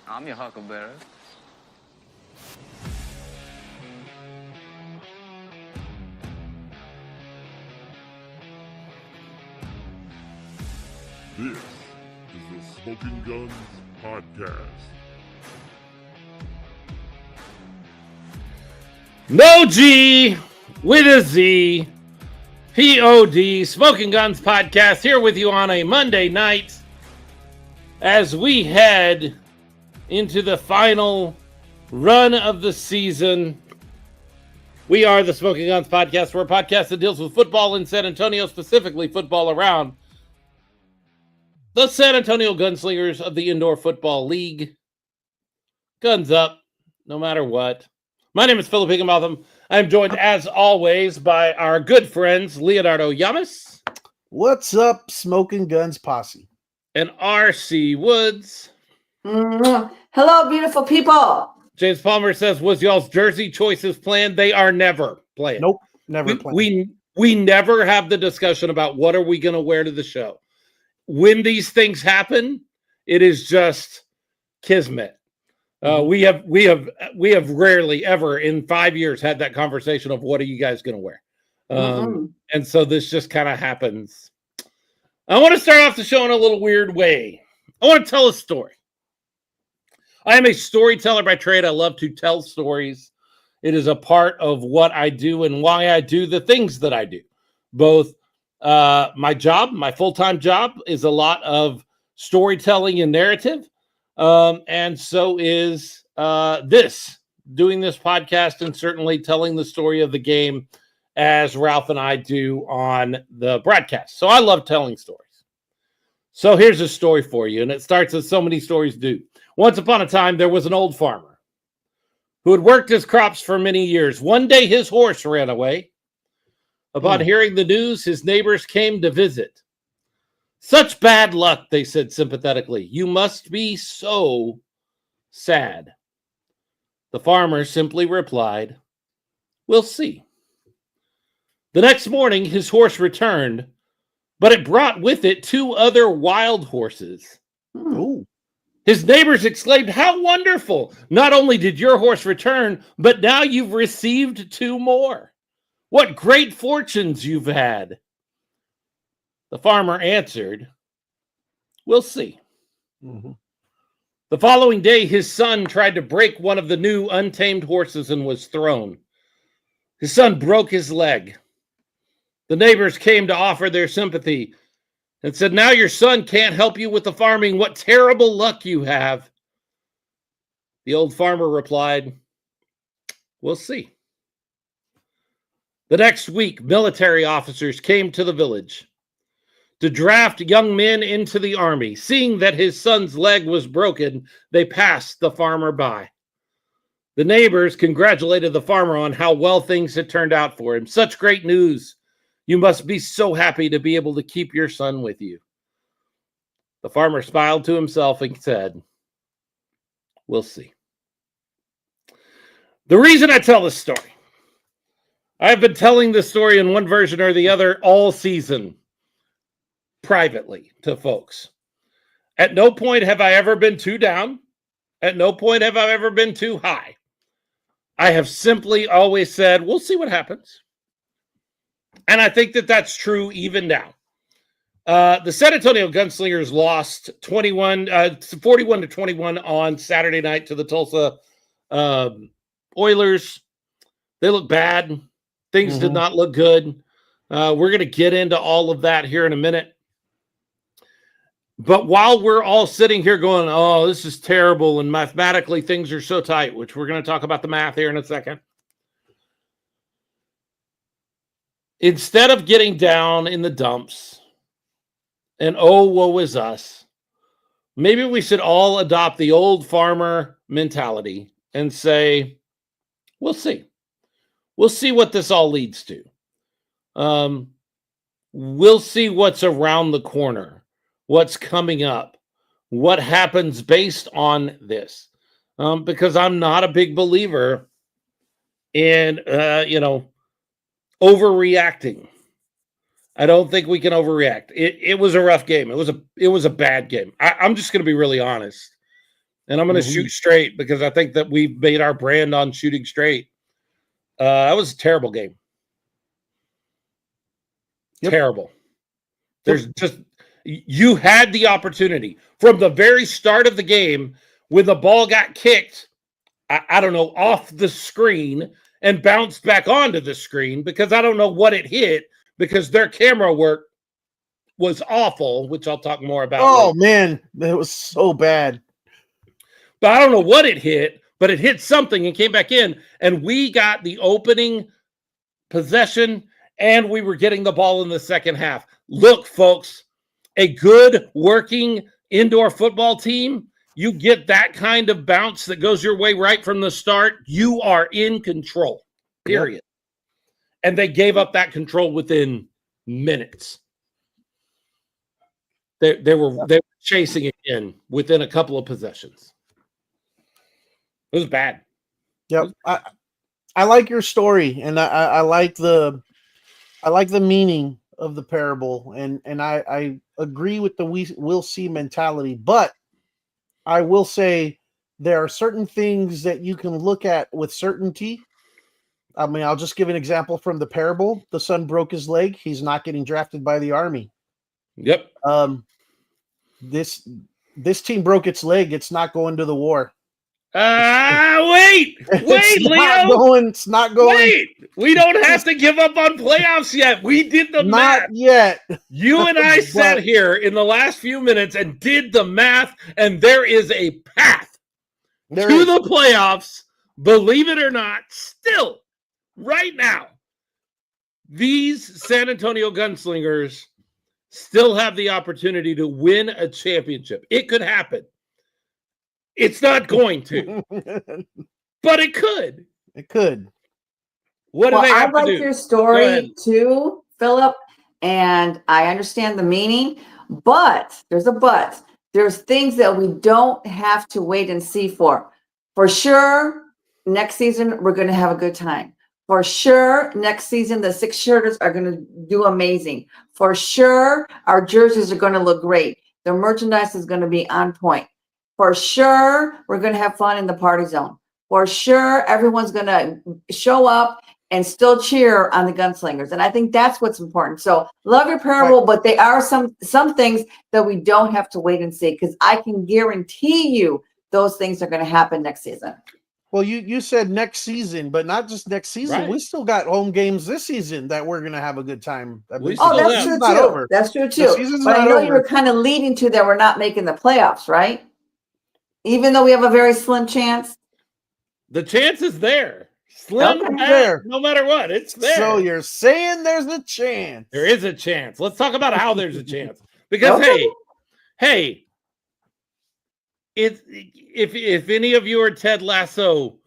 I'm your huckleberry. This is the Smoking Guns Podcast. No G with a Z. P-O-D, Smoking Guns Podcast, here with you on a Monday night as we head into the final run of the season. We are the Smoking Guns Podcast. We're a podcast that deals with football in San Antonio, specifically football around the San Antonio Gunslingers of the Indoor Football League. Guns up, no matter what. My name is Philip Higginbotham. I'm joined, as always, by our good friends, Leonardo Yamas. What's up, Smoking Guns Posse? And R.C. Woods. Hello, beautiful people. James Palmer says, was y'all's jersey choices planned? They are never planned. Nope, never planned. We never have the discussion about what are we going to wear to the show. When these things happen, it is just kismet. We have rarely ever in 5 years had that conversation of what are you guys going to wear, and so this just kind of happens. I want to start off the show in a little weird way. I want to tell a story. I am a storyteller by trade. I love to tell stories. It is a part of what I do and why I do the things that I do. Both my job, my full-time job, is a lot of storytelling and narrative. And so is doing this podcast and certainly telling the story of the game as Ralph and I do on the broadcast. So I love telling stories. So here's a story for you, and it starts as so many stories do. Once upon a time, there was an old farmer who had worked his crops for many years. One day, his horse ran away. Upon hearing the news, his neighbors came to visit. Such bad luck, they said sympathetically. You must be so sad. The farmer simply replied, we'll see. The next morning, his horse returned, but it brought with it 2 other wild horses. Ooh. His neighbors exclaimed, how wonderful! Not only did your horse return, but now you've received 2 more. What great fortunes you've had. The farmer answered, we'll see. The following day, his son tried to break one of the new untamed horses and was thrown. His son broke his leg. The neighbors came to offer their sympathy and said, now your son can't help you with the farming. What terrible luck you have. The old farmer replied, we'll see. The next week, military officers came to the village to draft young men into the army. Seeing that his son's leg was broken, they passed the farmer by. The neighbors congratulated the farmer on how well things had turned out for him. Such great news. You must be so happy to be able to keep your son with you. The farmer smiled to himself and said, we'll see. The reason I tell this story, I've been telling this story in one version or the other all season, privately to folks. At no point have I ever been too down. At no point have I ever been too high. I have simply always said, we'll see what happens. And I think that that's true even now. The San Antonio Gunslingers lost 41-21 on Saturday night to the Tulsa Oilers. They look bad. Things did not look good. We're going to get into all of that here in a minute. But while we're all sitting here going, oh, this is terrible, and mathematically things are so tight, which we're going to talk about the math here in a second. Instead of getting down in the dumps and, oh, woe is us, maybe we should all adopt the old farmer mentality and say, we'll see. We'll see what this all leads to. We'll see what's around the corner, what's coming up, what happens based on this. Because I'm not a big believer in, overreacting. I don't think we can overreact. It was a rough game. It was a bad game. I'm just going to be really honest. And I'm going to shoot straight because I think that we've made our brand on shooting straight. That was a terrible game. Yep. Terrible. There's just, you had the opportunity from the very start of the game when the ball got kicked, I don't know, off the screen and bounced back onto the screen because I don't know what it hit because their camera work was awful, which I'll talk more about. Oh, later. Man, that was so bad. But I don't know what it hit, but it hit something and came back in, and we got the opening possession, and we were getting the ball in the second half. Look, folks, a good working indoor football team, you get that kind of bounce that goes your way right from the start, you are in control, period. Yep. And they gave up that control within minutes. They were chasing it in within a couple of possessions. It was bad. Yep. I like your story, and I like the meaning of the parable, and I agree with the we'll see mentality, but I will say there are certain things that you can look at with certainty. I mean, I'll just give an example from the parable. The son broke his leg. He's not getting drafted by the Army. Yep. This team broke its leg. It's not going to the war. Wait, Leo. It's not going. Wait, we don't have to give up on playoffs yet. We did the math. Not yet. You and I sat here in the last few minutes and did the math, and there is a path to the playoffs, believe it or not, still, right now. These San Antonio Gunslingers still have the opportunity to win a championship. It could happen. It's not going to, but it could. It could. What do they have to do? I like your story too, Philip, and I understand the meaning, but there's a but. There's things that we don't have to wait and see for. For sure, next season, we're going to have a good time. For sure, next season, the six shirters are going to do amazing. For sure, our jerseys are going to look great. The merchandise is going to be on point. For sure, we're going to have fun in the party zone. For sure, everyone's going to show up and still cheer on the Gunslingers. And I think that's what's important. So love your parable, but there are some things that we don't have to wait and see, because I can guarantee you those things are going to happen next season. Well, you said next season, but not just next season. Right. We still got home games this season that we're going to have a good time. That's true too. That's true too. But I know you were kind of leading to that we're not making the playoffs, right? Even though we have a very slim chance. The chance is there. Slim there. No matter what, it's there. So you're saying there's a chance. There is a chance. Let's talk about how there's a chance. Because hey, if any of you are Ted Lasso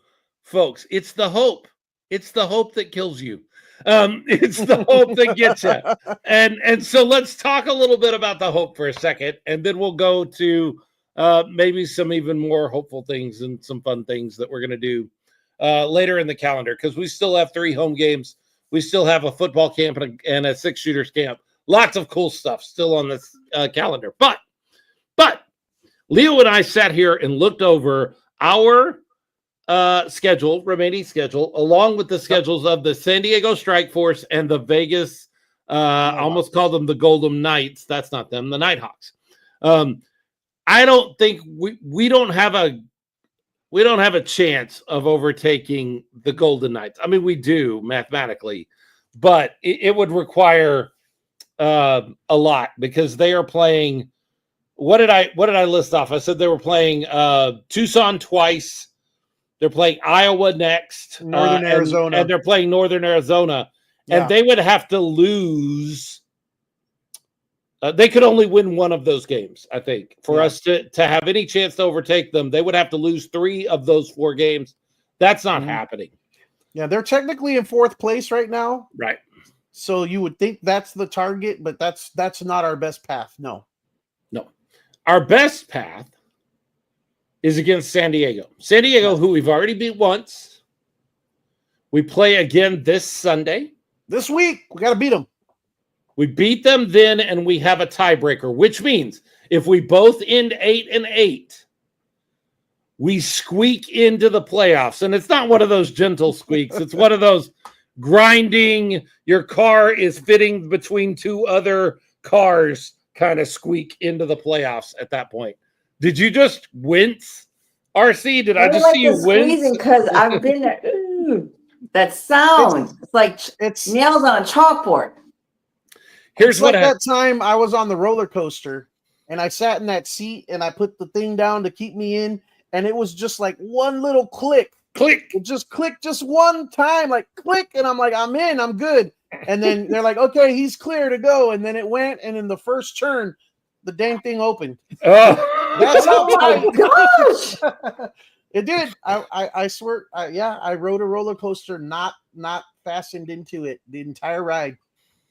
folks, it's the hope. It's the hope that kills you. It's the hope that gets you. And so let's talk a little bit about the hope for a second, and then we'll go to maybe some even more hopeful things and some fun things that we're going to do later in the calendar, because we still have 3 home games. We still have a football camp and a 6-shooters camp. Lots of cool stuff still on this calendar. But Leo and I sat here and looked over our remaining schedule, along with the schedules of the San Diego Strike Force and the Vegas, I almost call them the Golden Knights. That's not them, the Nighthawks. I don't think we don't have a chance of overtaking the Golden Knights. I mean, we do mathematically, but it would require a lot, because they are playing. What did I list off? I said they were playing Tucson twice. They're playing Iowa next, Northern Arizona, and they're playing Northern Arizona, and they would have to lose. They could only win one of those games, I think, for us to have any chance to overtake them. They would have to lose 3 of those 4 games. That's not happening. Yeah, they're technically in 4th place right now. Right. So you would think that's the target, but that's not our best path. No. Our best path is against San Diego. San Diego, who we've already beat once. We play again this Sunday. This week, we got to beat them. We beat them then, and we have a tiebreaker, which means if we both end 8-8, we squeak into the playoffs. And it's not one of those gentle squeaks. It's one of those grinding, your car is fitting between two other cars kind of squeak into the playoffs at that point. Did you just wince, RC? Did I just like see you wince? Squeezing because I've been there. Ooh, that sound. It's like It's nails on a chalkboard. Here's It's what like I, that time I was on the roller coaster and I sat in that seat and I put the thing down to keep me in, and it was just like one little click. click. It just clicked just one time, like click, and I'm like, I'm in, I'm good. And then they're like, okay, he's clear to go. And then it went, and in the first turn, the dang thing opened. Oh, That's how Oh my gosh. it did. I swear, I rode a roller coaster, not fastened into it the entire ride.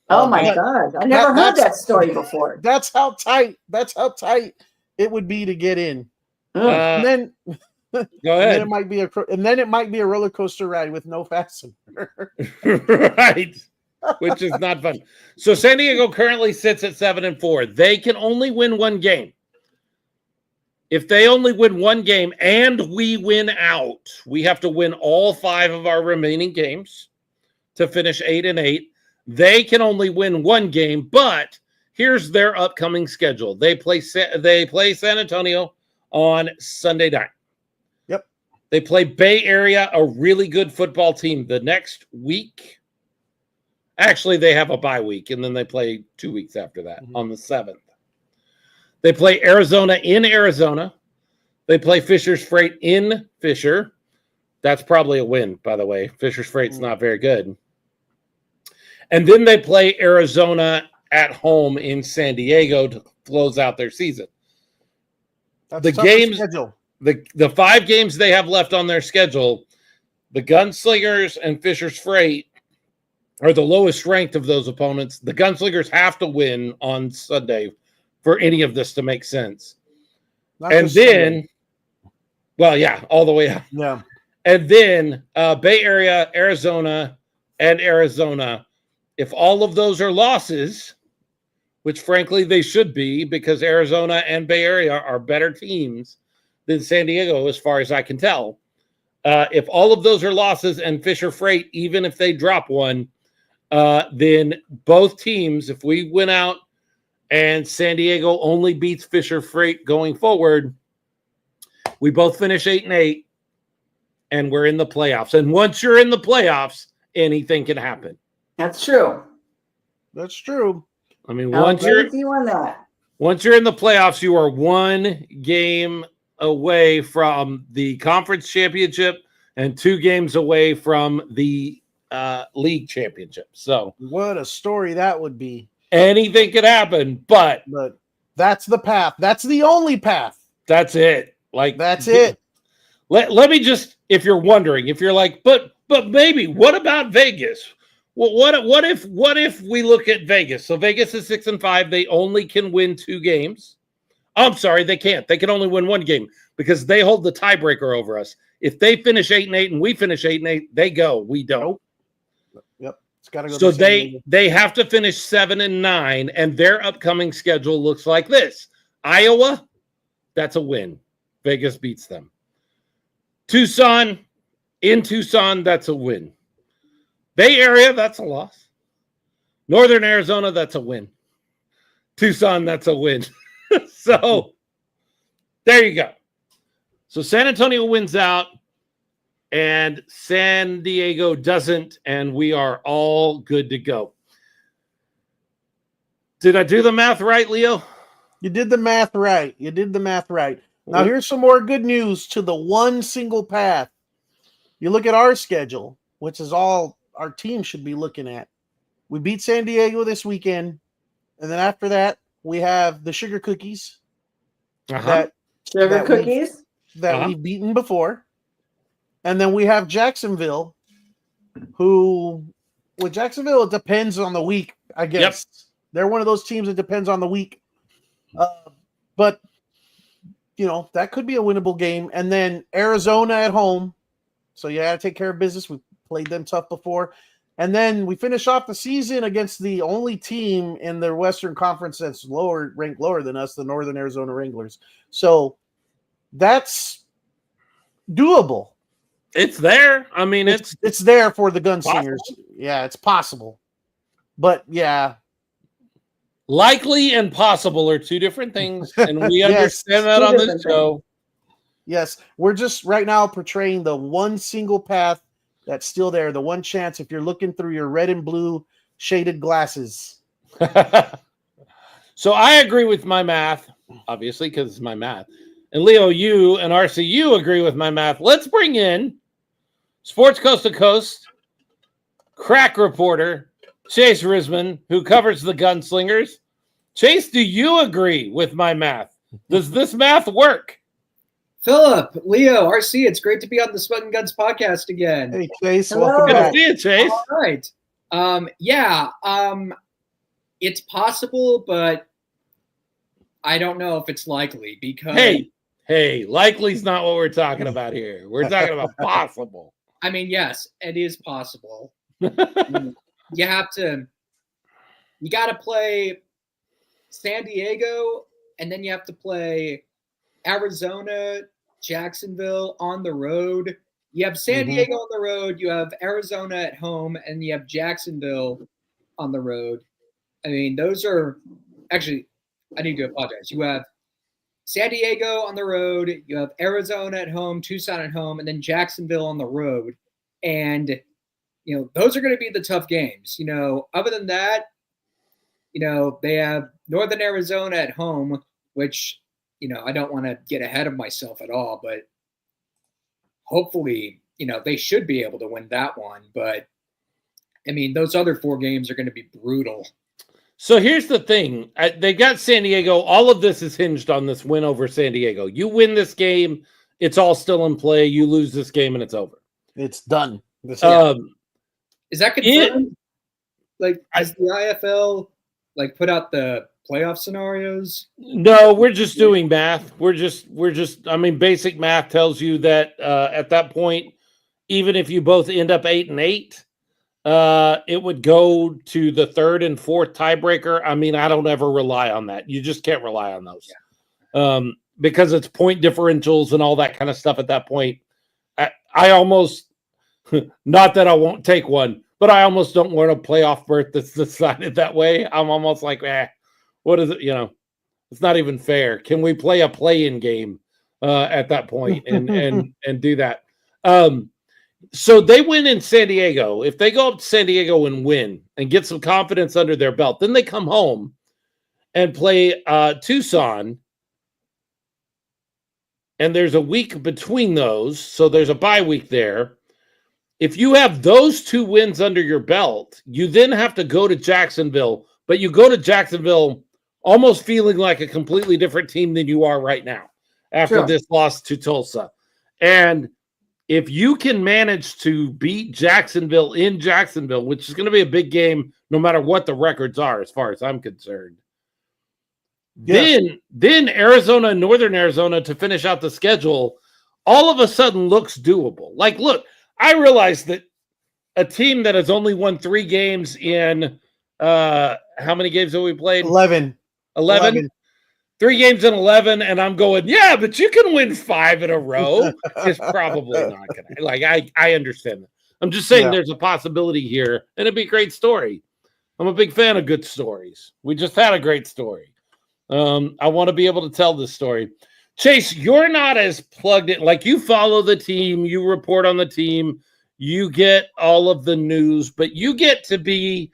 Oh my But God. I never heard that's- that story before. That's how tight it would be to get in. Ugh. And then go and then ahead. it might be a roller coaster ride with no fastener. Right. Which is not fun. So San Diego currently sits at 7-4. They can only win one game. If they only win one game and we win out, we have to win all 5 of our remaining games to finish 8-8. They can only win one game, but here's their upcoming schedule. They play San Antonio on Sunday night. Yep. They play Bay Area, a really good football team, the next week. Actually, they have a bye week, and then they play 2 weeks after that on the 7th. They play Arizona in Arizona. They play Fisher's Freight in Fisher. That's probably a win, by the way. Fisher's Freight's not very good. And then they play Arizona at home in San Diego to close out their season. That's The a tougher games- schedule. The 5 games they have left on their schedule, the Gunslingers and Fisher's Freight are the lowest ranked of those opponents. The Gunslingers have to win on Sunday for any of this to make sense. Not And just then, Sunday. well, yeah, all the way up. Yeah. And then Bay Area, Arizona, and Arizona. If all of those are losses, which frankly they should be because Arizona and Bay Area are better teams than San Diego as far as I can tell. If all of those are losses and Fisher Freight, even if they drop one, then both teams, if we win out and San Diego only beats Fisher Freight going forward, we both finish 8-8 and we're in the playoffs. And once you're in the playoffs, anything can happen. That's true. That's true. I mean, I'll once agree with you on that. you're in the playoffs, you are one game away from the conference championship and 2 games away from the league championship. So What a story that would be. anything could happen, but But that's the path. That's the only path. that's it. Like That's it. Let me just, if you're wondering, if you're like, but maybe what about Vegas? Well, what if we look at Vegas? So Vegas is 6-5. They only can win 2 games. I'm sorry, they can't. They can only win 1 game because they hold the tiebreaker over us. If they finish 8-8 and we finish 8-8, they go. We don't. Yep. It's got to go. So to San Diego. they have to finish 7-9, and their upcoming schedule looks like this: Iowa, that's a win. Vegas beats them. Tucson, in Tucson, that's a win. Bay Area, that's a loss. Northern Arizona, that's a win. Tucson, that's a win. So there you go. So San Antonio wins out and San Diego doesn't, and we are all good to go. Did I do the math right, Leo? You did the math right. Now here's some more good news to the one single path. You look at our schedule, which is all our team should be looking at. We beat San Diego this weekend, and then after that, we have the Sugar Cookies Uh-huh. Sugar that cookies. that we've beaten before. And then we have Jacksonville, who with Jacksonville, it depends on the week, I guess. They're one of those teams that depends on the week. But, that could be a winnable game. And then Arizona at home. So you got to take care of business. We played them tough before. And then we finish off the season against the only team in the Western Conference that's ranked lower than us, the Northern Arizona Wranglers. So that's doable. It's there. I mean, it's there for the Gunslingers. possible. Yeah, it's possible. But yeah, likely and possible are two different things, and we Yes, understand that two on this different show. yes, we're just right now portraying the one single path that's still there, the one chance if you're looking through your red and blue shaded glasses. So I agree with my math, obviously, because it's my math. And Leo, you and RCU agree with my math. Let's bring in Sports Coast to Coast crack reporter Chase Risman, who covers the Gunslingers. Chase, do you agree with my math? Does this math work? Philip, Leo, RC, it's great to be on the Sweat and Guns podcast again. Hey, Chase, Hello. welcome Good to back. see you, Chase. All right. It's possible, but I don't know if it's likely because Hey, likely's not what we're talking about here. We're talking about possible. I mean, yes, it is possible. You got to play San Diego, and then you have to play Arizona, Jacksonville on the road. You have San Diego on the road, you have Arizona at home, and you have Jacksonville on the road. I mean, those are actually, I need to apologize. You have San Diego on the road, you have Arizona at home, Tucson at home, and then Jacksonville on the road. And, those are going to be the tough games. Other than that, they have Northern Arizona at home, which, I don't want to get ahead of myself at all, but hopefully, they should be able to win that one. But, I mean, those other 4 games are going to be brutal. So here's the thing. They got San Diego. All of this is hinged on this win over San Diego. You win this game, it's all still in play. You lose this game, and it's over. It's done. Is that confirmed? Has the IFL put out the playoff scenarios? No, we're just doing math. We're just. I mean, basic math tells you that at that point, even if you both end up 8-8, it would go to the 3rd and 4th tiebreaker. I mean, I don't ever rely on that. You just can't rely on those, because it's point differentials and all that kind of stuff. At that point, I almost, not that I won't take one, but I almost don't want a playoff berth that's decided that way. I'm almost like, what is it? It's not even fair. Can we play a play-in game at that point and do that? So they win in San Diego. If they go up to San Diego and win and get some confidence under their belt, then they come home and play Tucson. And there's a week between those. So there's a bye week there. If you have those 2 wins under your belt, you then have to go to Jacksonville. But you go to Jacksonville almost feeling like a completely different team than you are right now after this loss to Tulsa. And if you can manage to beat Jacksonville in Jacksonville, which is going to be a big game no matter what the records are as far as I'm concerned, then Arizona and Northern Arizona to finish out the schedule all of a sudden looks doable. Look, I realize that a team that has only won 3 games in how many games have we played? 11. 3 games in 11, and I'm going, yeah, but you can win 5 in a row. It's probably not going to. I understand that. I'm just saying there's a possibility here, and it'd be a great story. I'm a big fan of good stories. We just had a great story. I want to be able to tell this story. Chase, you're not as plugged in. You follow the team, you report on the team, you get all of the news, but you get to be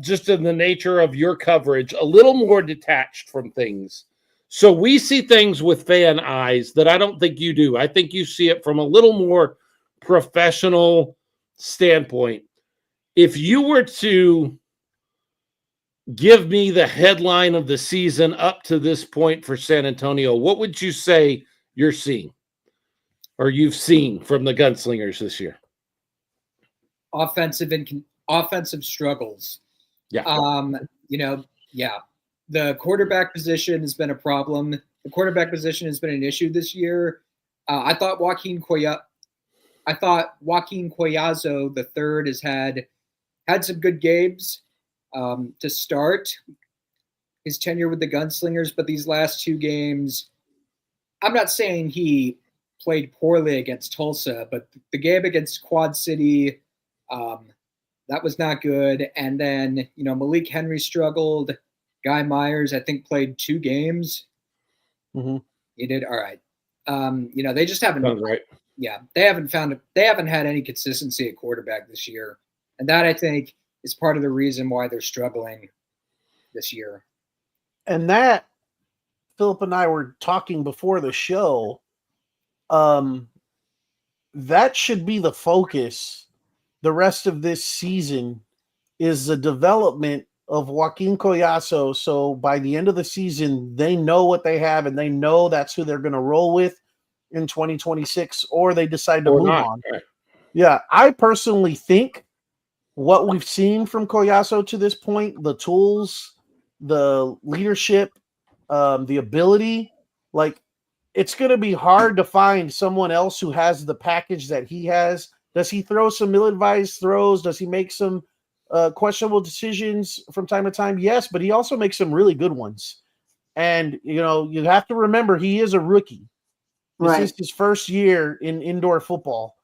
just in the nature of your coverage, a little more detached from things. So we see things with fan eyes that I don't think you do. I think you see it from a little more professional standpoint. If you were to give me the headline of the season up to this point for San Antonio, what would you say you're seeing or you've seen from the Gunslingers this year? Offensive struggles. Yeah. The quarterback position has been a problem. The quarterback position has been an issue this year. I thought Joaquin Collazo the third has had some good games to start his tenure with the Gunslingers, but these last 2 games, I'm not saying he played poorly against Tulsa, but the game against Quad City, that was not good. And then, Malik Henry struggled. Guy Myers, I think, played 2 games. Mm-hmm. He did all right. They just haven't. Sounds right. Yeah, they haven't had any consistency at quarterback this year, and that I think is part of the reason why they're struggling this year. And that, Philip and I were talking before the show. That should be the focus. The rest of this season is the development of Joaquin Collazo. So by the end of the season, they know what they have, and they know that's who they're going to roll with in 2026, or they decide to move on. Right. Yeah, I personally think what we've seen from Collazo to this point, the tools, the leadership, the ability, like, it's going to be hard to find someone else who has the package that he has. Does he throw some ill-advised throws? Does he make some questionable decisions from time to time? Yes, but he also makes some really good ones. And, you have to remember he is a rookie. This is his first year in indoor football.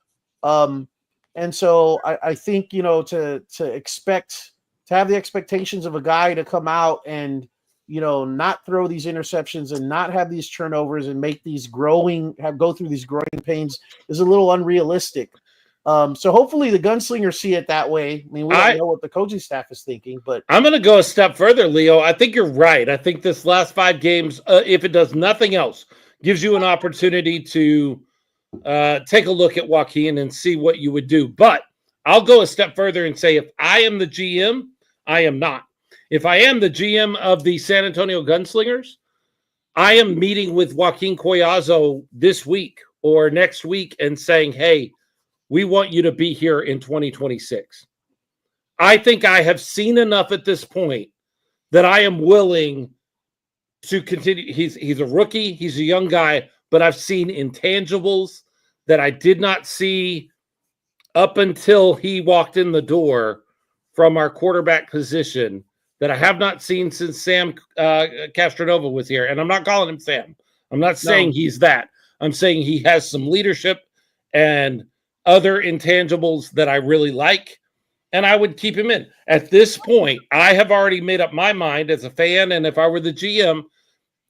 And so I think, to expect to have the expectations of a guy to come out and, not throw these interceptions and not have these turnovers and make these go through these growing pains is a little unrealistic. So hopefully the Gunslingers see it that way. I mean, we don't know what the coaching staff is thinking, but I'm going to go a step further, Leo. I think you're right. I think this last 5 games, if it does nothing else, gives you an opportunity to take a look at Joaquin and see what you would do. But I'll go a step further and say, if I am the GM, I am not. If I am the GM of the San Antonio Gunslingers, I am meeting with Joaquin Collazo this week or next week and saying, hey, we want you to be here in 2026. I think I have seen enough at this point that I am willing to continue. He's a rookie. He's a young guy, but I've seen intangibles that I did not see up until he walked in the door from our quarterback position that I have not seen since Sam Castronova was here. And I'm not calling him Sam. I'm not saying he's that. I'm saying he has some leadership and other intangibles that I really like, and I would keep him in. At this point, I have already made up my mind as a fan, and if I were the GM,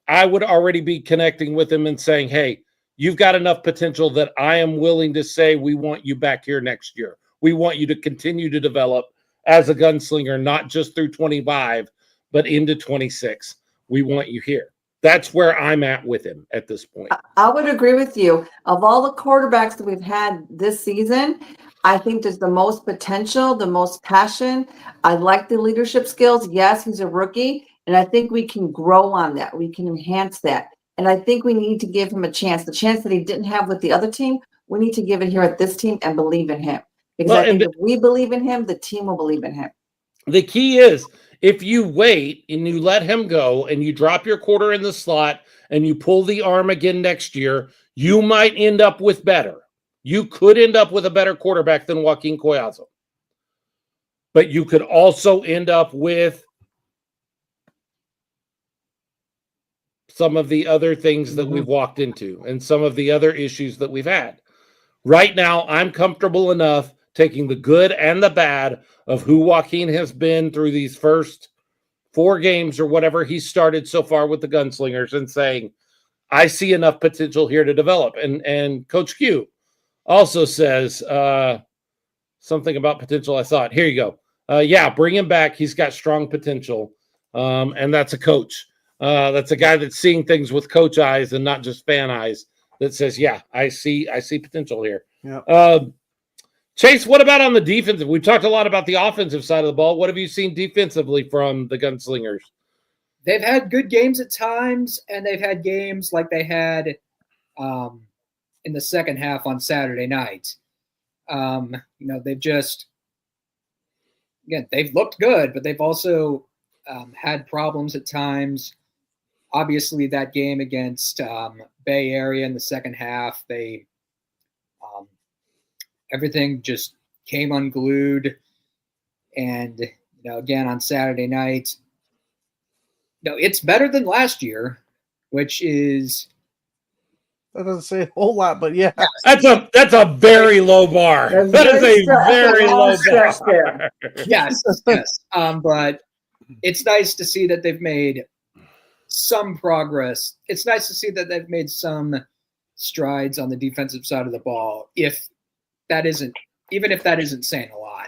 I would already be connecting with him and saying, hey, you've got enough potential that I am willing to say we want you back here next year. We want you to continue to develop as a gunslinger, not just through 25, but into 26. We want you here. That's where I'm at with him at this point. I would agree with you. Of all the quarterbacks that we've had this season, I think there's the most potential, the most passion. I like the leadership skills. Yes, he's a rookie, and I think we can grow on that. We can enhance that. And I think we need to give him a chance. The chance that he didn't have with the other team, we need to give it here at this team and believe in him. Because I think if we believe in him, the team will believe in him. The key is, if you wait and you let him go and you drop your quarter in the slot and you pull the arm again next year, you might end up with better. You could end up with a better quarterback than Joaquin Collazo. But you could also end up with some of the other things that we've walked into and some of the other issues that we've had. Right now, I'm comfortable enough taking the good and the bad of who Joaquin has been through these first 4 games or whatever he started so far with the Gunslingers and saying, I see enough potential here to develop. And Coach Q also says something about potential. I thought, here you go. Yeah, bring him back. He's got strong potential. And that's a coach. That's a guy that's seeing things with coach eyes and not just fan eyes, that says, yeah, I see potential here. Yeah. Chase, what about on the defensive? We've talked a lot about the offensive side of the ball. What have you seen defensively from the Gunslingers? They've had good games at times, and they've had games like they had in the second half on Saturday night. They've just, again, they've looked good, but they've also had problems at times. Obviously, that game against Bay Area in the second half, they everything just came unglued. And, again, on Saturday night, it's better than last year, which is That doesn't say a whole lot, but yeah. That's a very low bar. That's That is very a stretch- very long low stretch bar. there. Yes, yes. But it's nice to see that they've made some progress. It's nice to see that they've made some strides on the defensive side of the ball. Even if that isn't saying a lot.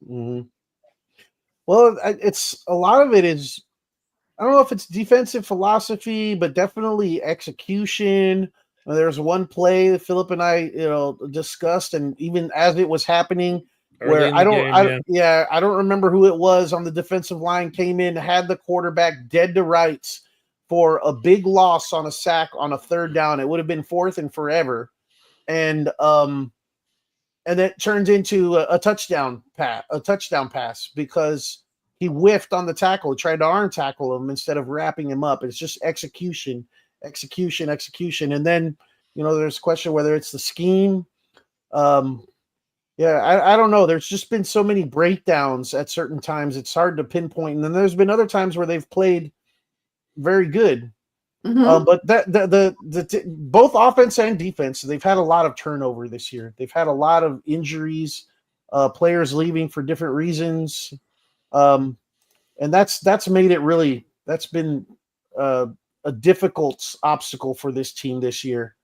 Mm-hmm. Well, it's a lot of it is, I don't know if it's defensive philosophy, but definitely execution. There's one play that Philip and I, discussed, and even as it was happening, Early in where the game, I don't remember who it was on the defensive line, came in, had the quarterback dead to rights for a big loss on a sack on a third down. It would have been fourth and forever, and it turns into a touchdown pass because he whiffed on the tackle, tried to arm tackle him instead of wrapping him up. It's just execution. And then, there's a question whether it's the scheme. I don't know. There's just been so many breakdowns at certain times. It's hard to pinpoint. And then there's been other times where they've played very good. Mhm. But both offense and defense, they've had a lot of turnover this year. They've had a lot of injuries, players leaving for different reasons. And that's made it really, that's been a difficult obstacle for this team this year.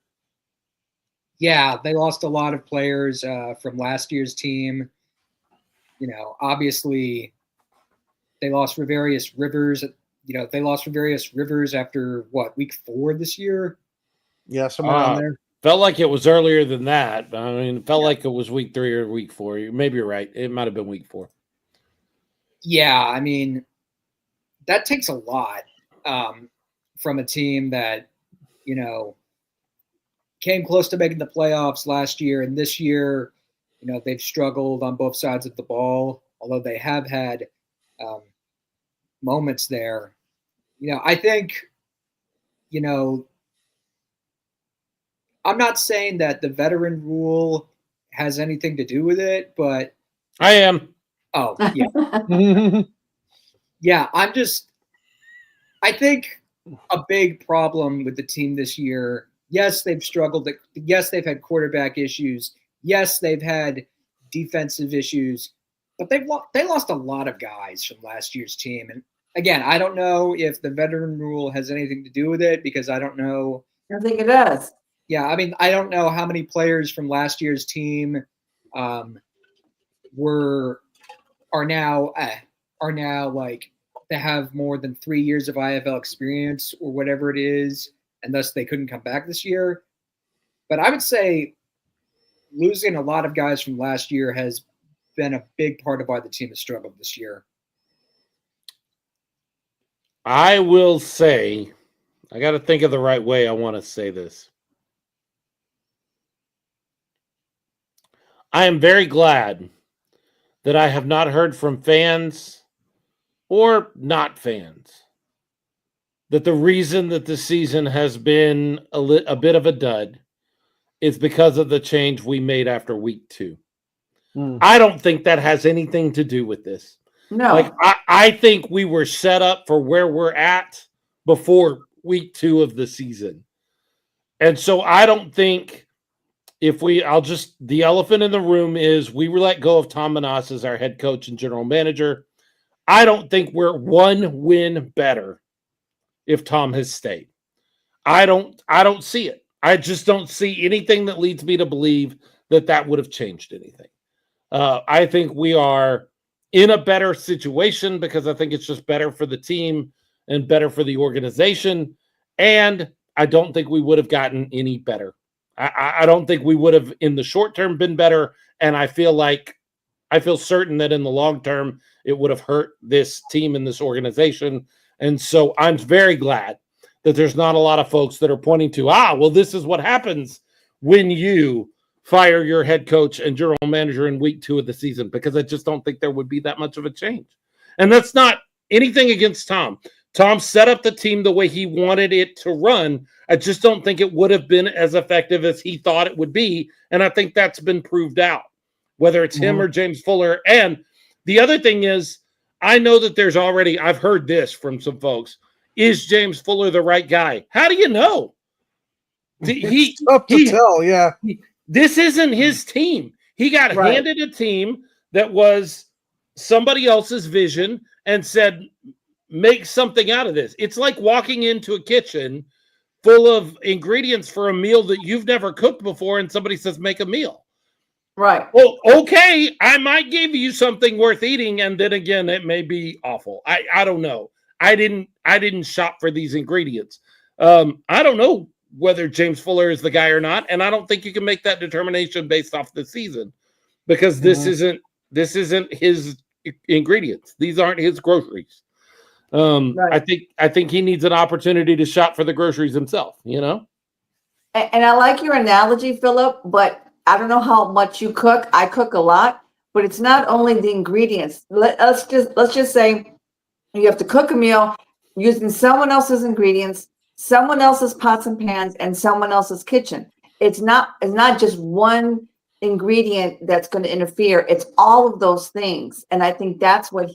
Yeah, they lost a lot of players from last year's team. Obviously, they lost Rivarius Rivers. They lost Rivarius Rivers after week 4 this year? Yeah, somewhere around there. Felt like it was earlier than that. I mean, it felt like it was week 3 or week 4. Maybe you're right. It might have been week 4. Yeah, I mean, that takes a lot from a team that, came close to making the playoffs last year. And this year, they've struggled on both sides of the ball, although they have had moments there. I think, I'm not saying that the veteran rule has anything to do with it, but I am. Oh, yeah. Yeah, I think a big problem with the team this year, yes, they've struggled. Yes, they've had quarterback issues. Yes, they've had defensive issues, but they lost a lot of guys from last year's team. And again, I don't know if the veteran rule has anything to do with it because I don't know. I think it does. Yeah, I mean, I don't know how many players from last year's team are now like they have more than 3 years of IFL experience or whatever it is, and thus they couldn't come back this year. But I would say losing a lot of guys from last year has been a big part of why the team has struggled this year. I will say, I got to think of the right way I want to say this. I am very glad that I have not heard from fans or not fans that the reason that the season has been a bit of a dud is because of the change we made after week 2. I don't think that has anything to do with this. No. Like, I think we were set up for where we're at before week 2 of the season. And so I don't think the elephant in the room is we were let go of Tom Menas as our head coach and general manager. I don't think we're one win better if Tom has stayed. I don't see it. I just don't see anything that leads me to believe that would have changed anything. I think we are in a better situation because I think it's just better for the team and better for the organization. And I don't think we would have gotten any better. I don't think we would have in the short term been better. And I feel certain that in the long term, it would have hurt this team and this organization. And so I'm very glad that there's not a lot of folks that are pointing to, well, this is what happens when you fire your head coach and general manager in week 2 of the season, because I just don't think there would be that much of a change. And that's not anything against Tom. Tom set up the team the way he wanted it to run. I just don't think it would have been as effective as he thought it would be. And I think that's been proved out, whether it's him or James Fuller. And the other thing is, I know that I've heard this from some folks. Is James Fuller the right guy? How do you know? He, Tough to he tell, yeah. this isn't his team. He got Right. handed a team that was somebody else's vision and said, make something out of this. It's like walking into a kitchen full of ingredients for a meal that you've never cooked before, and somebody says, make a meal. Right. Well, okay, I might give you something worth eating, and then again, it may be awful. I don't know. I didn't shop for these ingredients. I don't know whether James Fuller is the guy or not, and I don't think you can make that determination based off the season, because this isn't his ingredients. These aren't his groceries. Right. I think he needs an opportunity to shop for the groceries himself, you know? And I like your analogy, Philip, but I don't know how much you cook. I cook a lot, but it's not only the ingredients. Let's just say you have to cook a meal using someone else's ingredients, someone else's pots and pans, and someone else's kitchen. It's not just one ingredient that's going to interfere. It's all of those things. And I think that's what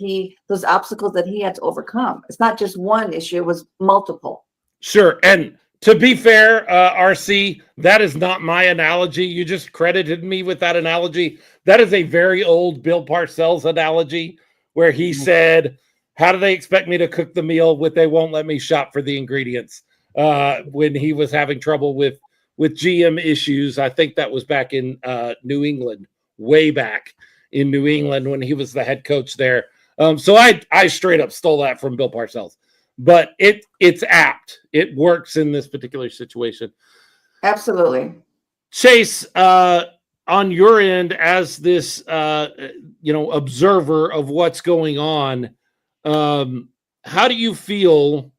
those obstacles that he had to overcome. It's not just one issue, it was multiple. Sure. And to be fair, RC, that is not my analogy. You just credited me with that analogy. That is a very old Bill Parcells analogy where he said, how do they expect me to cook the meal when they won't let me shop for the ingredients? When he was having trouble with GM issues. I think that was back in New England, way back in New England when he was the head coach there. So I straight up stole that from Bill Parcells. But it's apt. It works in this particular situation. Absolutely. Chase, on your end, as this observer of what's going on, how do you feel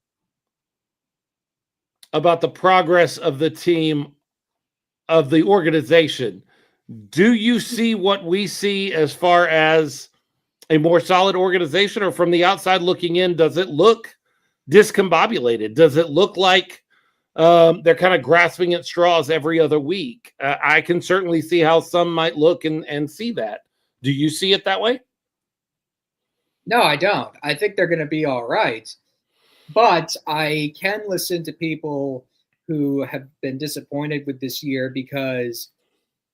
about the progress of the team, of the organization? Do you see what we see as far as a more solid organization, or from the outside looking in, does it look discombobulated? Does it look like they're kind of grasping at straws every other week? I can certainly see how some might look and see that. Do you see it that way? No, I don't. I think they're going to be all right. But I can listen to people who have been disappointed with this year because,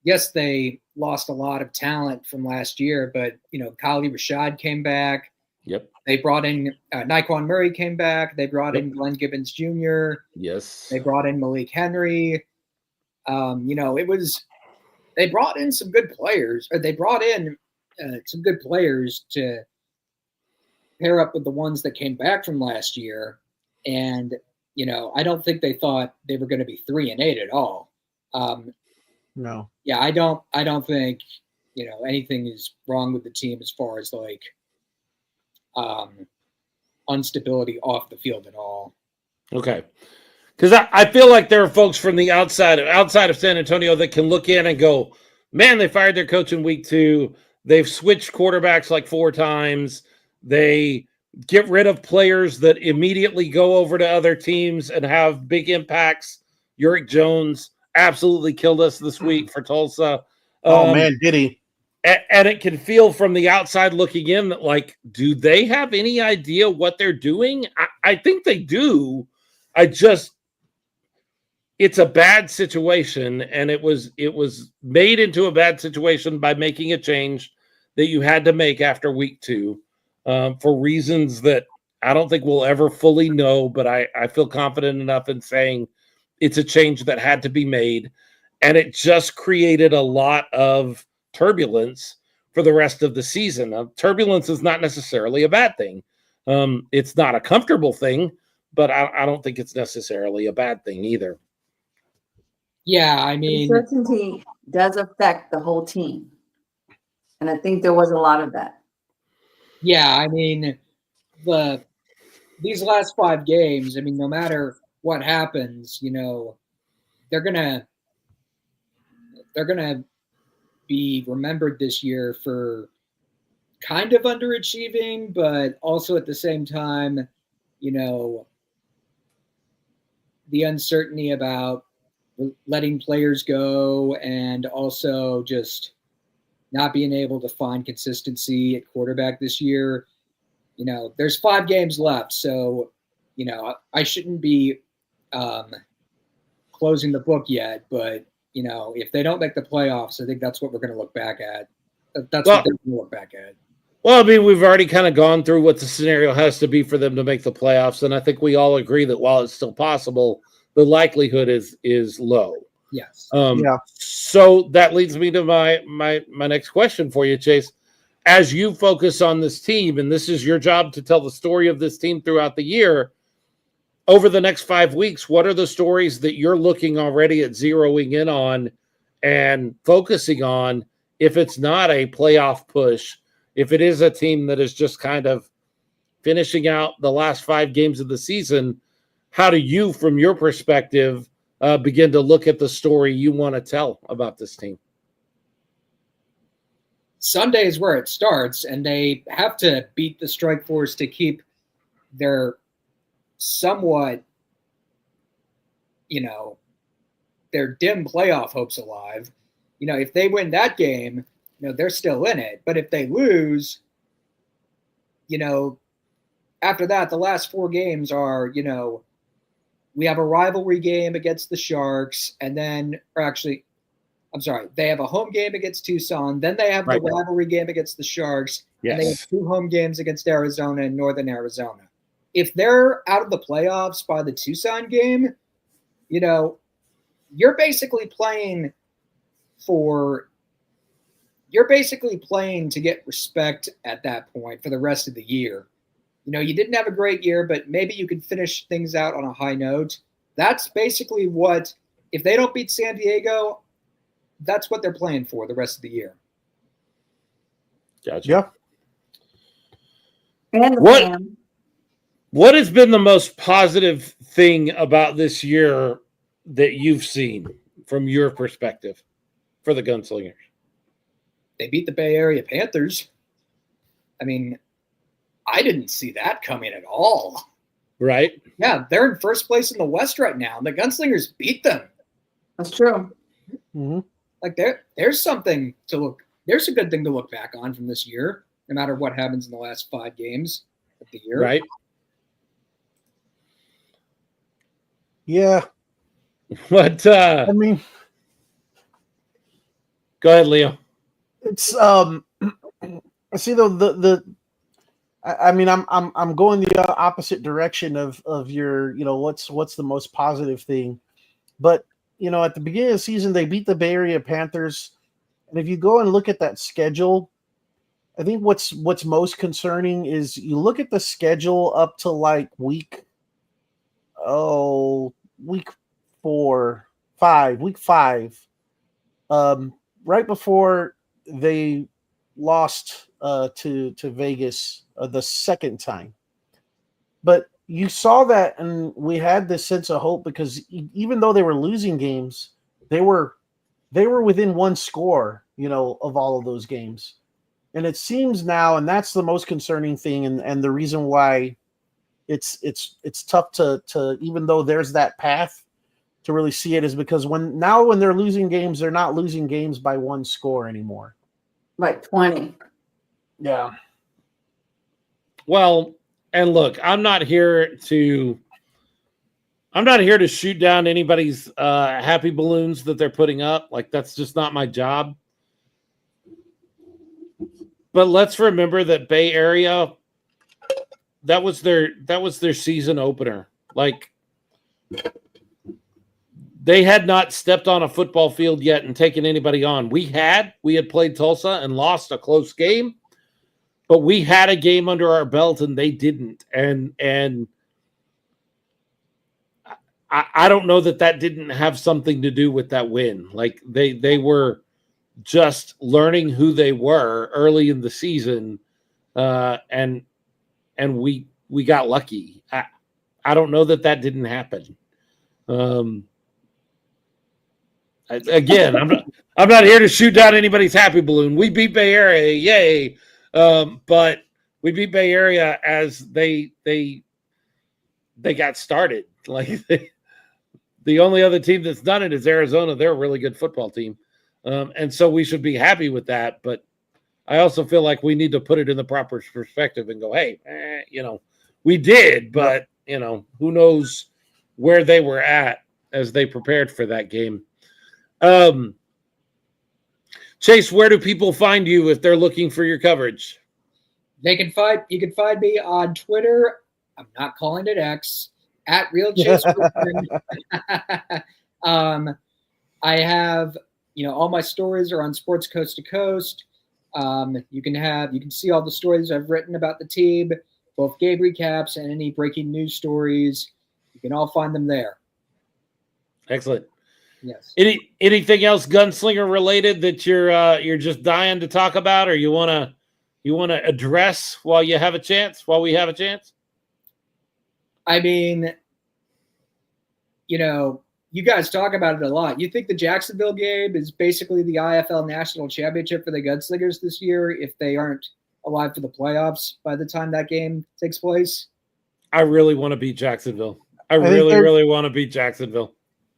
yes, they lost a lot of talent from last year, but, Khalid Rashad came back. Yep. They brought in Nyquan Murray came back. They brought in Glenn Gibbons Jr. Yes. They brought in Malik Henry. They brought in some good players, or they brought in some good players to pair up with the ones that came back from last year. And, I don't think they thought they were going to be 3-8 at all. No. Yeah, I don't think, anything is wrong with the team as far as instability off the field at all. Okay. Because I feel like there are folks from the outside of San Antonio that can look in and go, man, they fired their coach in week 2. They've switched quarterbacks like 4 times. They get rid of players that immediately go over to other teams and have big impacts. Uric Jones absolutely killed us this week for Tulsa. Oh, man, did he? And it can feel from the outside looking in that, like, do they have any idea what they're doing? I think they do. It's a bad situation, and it was made into a bad situation by making a change that you had to make after week 2 for reasons that I don't think we'll ever fully know, but I feel confident enough in saying it's a change that had to be made, and it just created a lot of turbulence for the rest of the season. Turbulence is not necessarily a bad thing. It's not a comfortable thing, but I don't think it's necessarily a bad thing either. Yeah, I mean, Uncertainty does affect the whole team. And I think there was a lot of that. Yeah, I mean, these last 5 games, I mean, no matter what happens, they're gonna be remembered this year for kind of underachieving, but also at the same time, the uncertainty about letting players go and also just not being able to find consistency at quarterback this year. There's 5 games left, so I shouldn't be closing the book yet, but if they don't make the playoffs, I think that's what we're going to look back at. That's what they're going to look back at. Well, I mean, we've already kind of gone through what the scenario has to be for them to make the playoffs, and I think we all agree that while it's still possible, the likelihood is low. Yes. Yeah. So that leads me to my next question for you, Chase. As you focus on this team, and this is your job to tell the story of this team throughout the year, over the next 5 weeks, what are the stories that you're looking already at zeroing in on and focusing on if it's not a playoff push, if it is a team that is just kind of finishing out the last 5 games of the season? How do you, from your perspective, begin to look at the story you want to tell about this team? Sunday is where it starts, and they have to beat the Strike Force to keep their somewhat, their dim playoff hopes alive. If they win that game, they're still in it. But if they lose, after that, the last 4 games are, we have a rivalry game against the Sharks, and then, they have a home game against Tucson. Then they have the rivalry game against the Sharks. Yes. And they have 2 home games against Arizona and Northern Arizona. If they're out of the playoffs by the Tucson game, you're basically playing to get respect at that point for the rest of the year. You didn't have a great year, but maybe you could finish things out on a high note. That's basically what, if they don't beat San Diego, that's what they're playing for the rest of the year. Gotcha. Yeah. And the What- fan. What has been the most positive thing about this year that you've seen from your perspective for the Gunslingers? They beat the Bay Area Panthers. I mean, I didn't see that coming at all. Right? Yeah, they're in first place in the West right now, and the Gunslingers beat them. That's true. Mm-hmm. Like there's something to look. There's a good thing to look back on from this year, no matter what happens in the last 5 games of the year. Right? Yeah. But I mean, go ahead, Leo. it's I see I mean, I'm going the opposite direction of your, what's the most positive thing, but at the beginning of the season they beat the Bay Area Panthers, and if you go and look at that schedule, I think what's most concerning is you look at the schedule up to like week 5, right before they lost to Vegas the second time. But you saw that, and we had this sense of hope because even though they were losing games, they were within 1 score, of all of those games. And it seems now, and that's the most concerning thing, and the reason why it's tough to even though there's that path to really see it, is because when they're losing games, they're not losing games by 1 score anymore. Like 20. Yeah. Well, and look, I'm not here to shoot down anybody's happy balloons that they're putting up. Like, that's just not my job. But let's remember that Bay Area, that was their season opener. Like, they had not stepped on a football field yet and taken anybody on. We had played Tulsa and lost a close game, but we had a game under our belt and they didn't. And I don't know that didn't have something to do with that win. Like, they were just learning who they were early in the season, and we got lucky. I don't know that didn't happen. Again, I'm not here to shoot down anybody's happy balloon. We beat Bay Area, yay! But we beat Bay Area as they got started. Like, the only other team that's done it is Arizona. They're a really good football team, and so we should be happy with that. But I also feel like we need to put it in the proper perspective and go, hey, we did, but who knows where they were at as they prepared for that game. Chase, where do people find you if they're looking for your coverage? You can find me on Twitter. I'm not calling it X, at Real Chase Richmond. I have, all my stories are on Sports Coast to Coast. You can see all the stories I've written about the team, both game recaps and any breaking news stories. You can all find them there. Excellent. Yes. Anything else Gunslinger related that you're just dying to talk about, or you wanna address while we have a chance? I mean, you guys talk about it a lot. You think the Jacksonville game is basically the IFL National Championship for the Gunslingers this year if they aren't alive for the playoffs by the time that game takes place? I really want to beat Jacksonville. I really want to beat Jacksonville.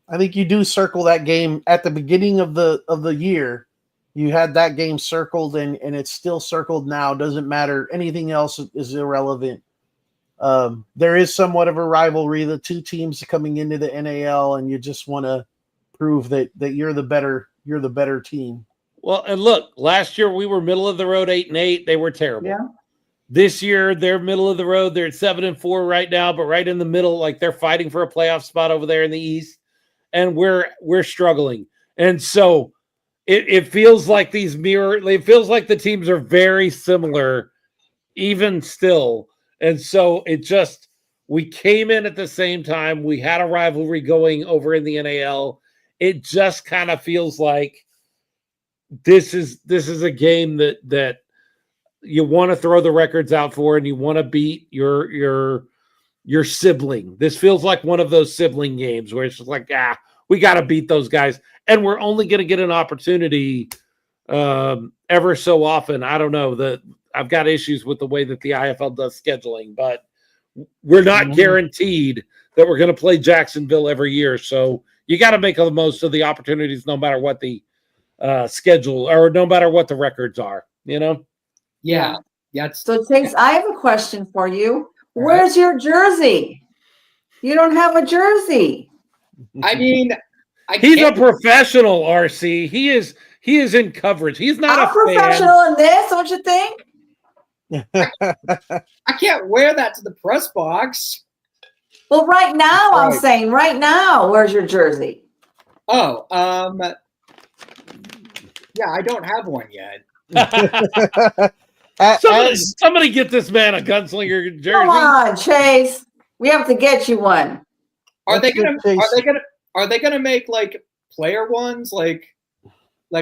I think you do circle that game at the beginning of the year. You had that game circled, and it's still circled now. Doesn't matter. Anything else is irrelevant. There is somewhat of a rivalry. The two teams coming into the NAL, and you just want to prove that you're the better team. Well, and look, last year we were middle of the road 8-8. They were terrible. Yeah. This year they're middle of the road. They're at 7-4 right now, but right in the middle, like they're fighting for a playoff spot over there in the East. And we're struggling. And so it feels like it feels like the teams are very similar, even still. And so we came in at the same time. We had a rivalry going over in the NAL. It just kind of feels like this is a game that you want to throw the records out for, and you want to beat your sibling. This feels like one of those sibling games where it's just like, we got to beat those guys. And we're only going to get an opportunity ever so often. I don't know. I've got issues with the way that the IFL does scheduling, but we're not guaranteed that we're going to play Jacksonville every year. So you got to make the most of the opportunities no matter what the schedule or no matter what the records are, Yeah. So Chase, I have a question for you. Where's your jersey? You don't have a jersey. I mean, he's a professional, RC. He is in coverage. He's not I'm a professional in this, don't you think? I can't wear that to the press box. Well, right now, I'm saying right now, where's your jersey? Oh, yeah, I don't have one yet. Somebody get this man a Gunslinger jersey. Come on, Chase. We have to get you one. Are they gonna make like player ones like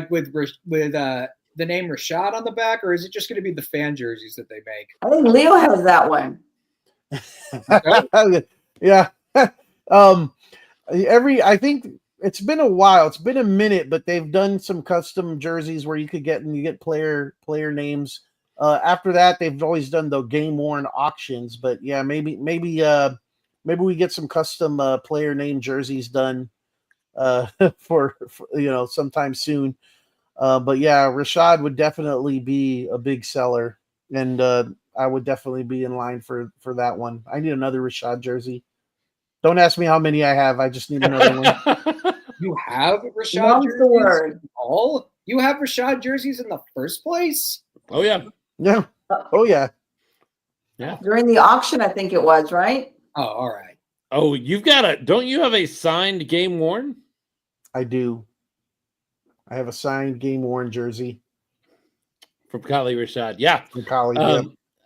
with the name Rashad on the back, or is it just gonna be the fan jerseys that they make? I think Leo has that one. Yeah. I think it's been a while. It's been a minute, but they've done some custom jerseys where you get player names. After that, they've always done the game worn auctions. But yeah, maybe we get some custom player name jerseys done for sometime soon. But yeah, Rashad would definitely be a big seller, and I would definitely be in line for that one. I need another Rashad jersey. Don't ask me how many I have. I just need another one. You have Rashad jerseys? You have Rashad jerseys in the first place? Oh yeah. Yeah. Oh yeah. Yeah. During the auction, I think it was, right? Oh, all right. Oh, don't you have a signed game worn? I do. I have a signed game worn jersey from Kali Rashad. Yeah. From Kali, yeah.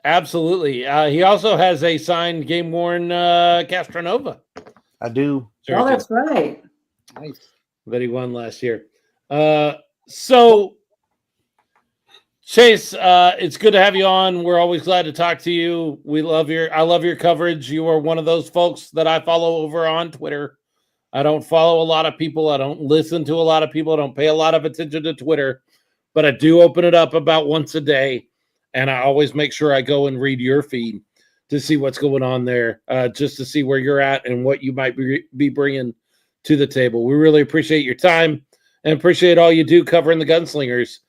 Absolutely. He also has a signed game worn Castronova. I do. Oh, that's right. Nice. That he won last year. So Chase, it's good to have you on. We're always glad to talk to you. I love your coverage. You are one of those folks that I follow over on Twitter. I don't follow a lot of people. I don't listen to a lot of people. I don't pay a lot of attention to Twitter, but I do open it up about once a day. And I always make sure I go and read your feed to see what's going on there, just to see where you're at and what you might be bringing to the table. We really appreciate your time and appreciate all you do covering the Gunslingers.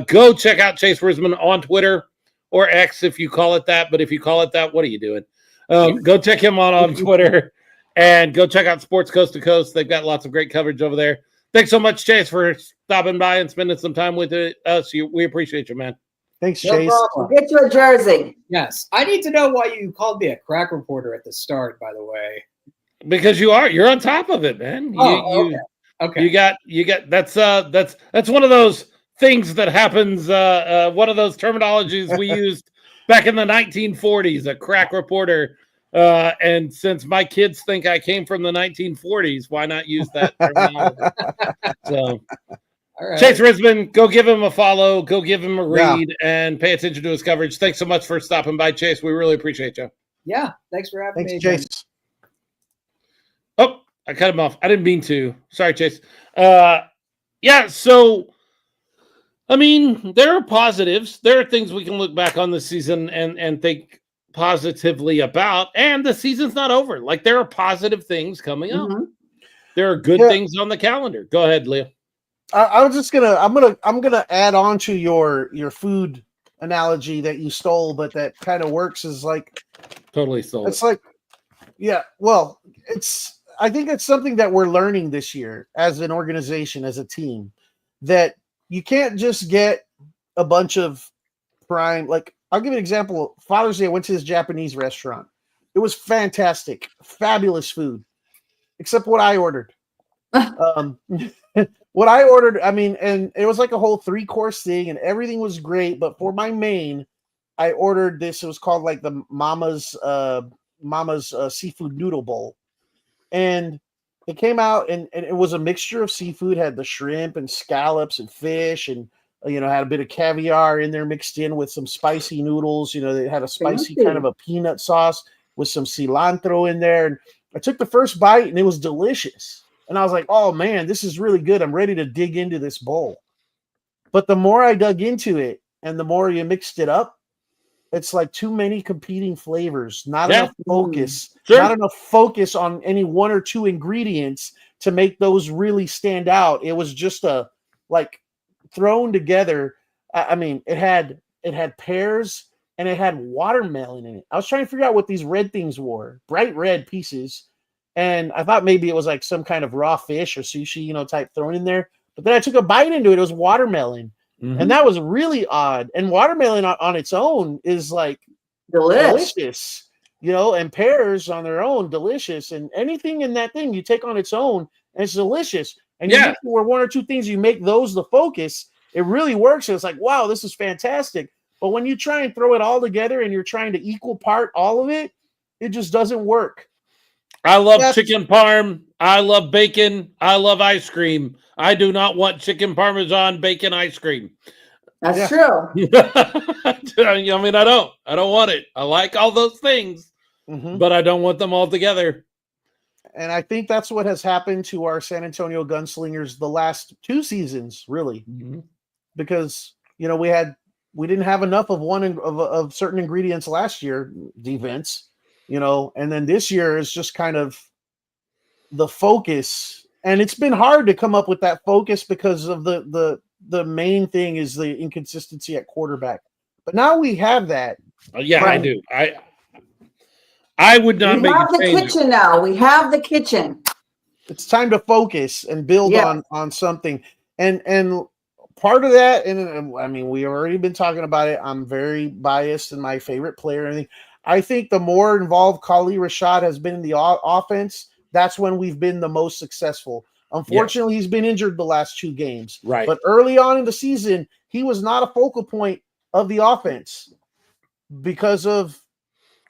Go check out Chase Risman on Twitter or X if you call it that. But if you call it that, what are you doing? Go check him out on Twitter And go check out Sports Coast to Coast. They've got lots of great coverage over there. Thanks so much, Chase, for stopping by and spending some time with us. We appreciate you, man. Thanks, No Chase. problem. Get you a jersey. Yes. I need to know why you called me a crack reporter at the start, by the way. Because you're on top of it, man. Okay. You got that's one of those things that happens. One of those terminologies we used back in the 1940s, a crack reporter. And since my kids think I came from the 1940s, why not use that terminology? So, All right. Chase Risman, go give him a follow, go give him a read, and pay attention to his coverage. Thanks so much for stopping by, Chase. We really appreciate you. Yeah. Thanks for having me. Thanks, again. Chase. Oh, I cut him off. I didn't mean to. Sorry, Chase. Yeah, so I mean, there are positives. There are things we can look back on the season and think positively about, and the season's not over. Like, there are positive things coming up. Mhm. There are good things on the calendar. Go ahead, Leah. I was just I'm gonna add on to your food analogy that you stole, but that kind of works is like Totally stole it's it. like, yeah, well, I think it's something that we're learning this year as an organization, as a team, that you can't just get a bunch of prime. Like, I'll give you an example. Father's Day, I went to this Japanese restaurant. It was fantastic, fabulous food, except what I ordered. What I ordered, I mean, and it was like a whole 3-course thing, and everything was great. But for my main, I ordered this. It was called like the Mama's seafood noodle bowl, and it came out, and it was a mixture of seafood. Had the shrimp and scallops and fish, and had a bit of caviar in there mixed in with some spicy noodles. They had a spicy kind of a peanut sauce with some cilantro in there. And I took the first bite, and it was delicious. And I was like, oh man, this is really good. I'm ready to dig into this bowl. But the more I dug into it and the more you mixed it up, it's like too many competing flavors, not enough focus, not enough focus on any one or two ingredients to make those really stand out. It was just thrown together. I mean, it had pears and it had watermelon in it. I was trying to figure out what these red things were, bright red pieces. And I thought maybe it was like some kind of raw fish or sushi, type thrown in there. But then I took a bite into it. It was watermelon. Mm-hmm. And that was really odd. And watermelon on its own is like delicious, and pears on their own, delicious. And anything in that thing you take on its own, and it's delicious. And you make where one or two things, you make those the focus, it really works. And it's like, wow, this is fantastic. But when you try and throw it all together and you're trying to equal part all of it, it just doesn't work. I love chicken parm. I love bacon. I love ice cream. I do not want chicken parmesan bacon ice cream. That's true. I mean, I don't want it. I like all those things, but I don't want them all together. And I think that's what has happened to our San Antonio Gunslingers the last 2 seasons, really, because we didn't have enough of of certain ingredients last year, defense. And then this year is just kind of the focus, and it's been hard to come up with that focus because of the main thing is the inconsistency at quarterback. But now we have that. Yeah, I do. I would not make the kitchen now. We have the kitchen. It's time to focus and build on something. And part of that, and I mean, we've already been talking about it. I'm very biased and my favorite player and everything. I think the more involved Kali Rashad has been in the offense, that's when we've been the most successful. Unfortunately, he's been injured the last 2 games. Right. But early on in the season, he was not a focal point of the offense because of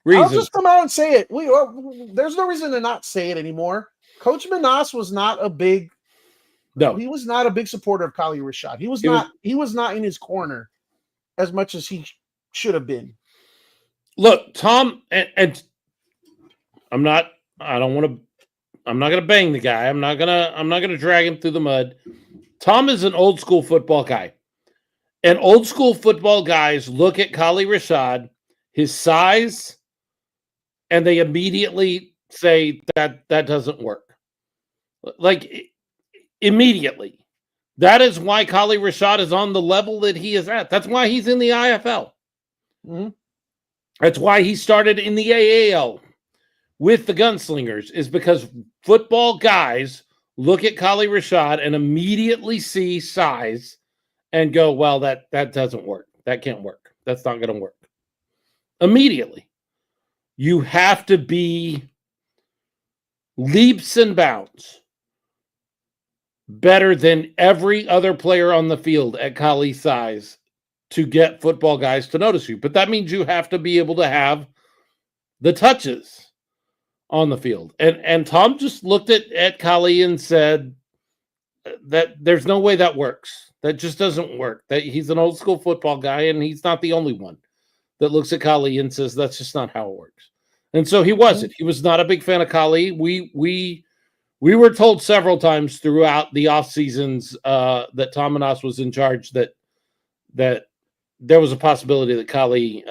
reasons. I'll just come out and say it. There's no reason to not say it anymore. Coach Manas was not a big he was not a big supporter of Kali Rashad. He was not in his corner as much as he should have been. Look, Tom, and I'm not going to bang the guy. I'm not going to drag him through the mud. Tom is an old school football guy. And old school football guys look at Kali Rashad, his size, and they immediately say that doesn't work. Like, immediately. That is why Kali Rashad is on the level that he is at. That's why he's in the IFL. That's why he started in the AAL. with the Gunslingers is because football guys look at Kali Rashad and immediately see size and go, well, that doesn't work. That can't work. That's not going to work. Immediately. You have to be leaps and bounds better than every other player on the field at Kali's size to get football guys to notice you. But that means you have to be able to have the touches on the field. And Tom just looked at Kali and said that there's no way that works. That just doesn't work. That he's an old school football guy, and he's not the only one that looks at Kali and says that's just not how it works. And so he wasn't. He was not a big fan of Kali. We were told several times throughout the off seasons that Tom Manas was in charge that there was a possibility that Kali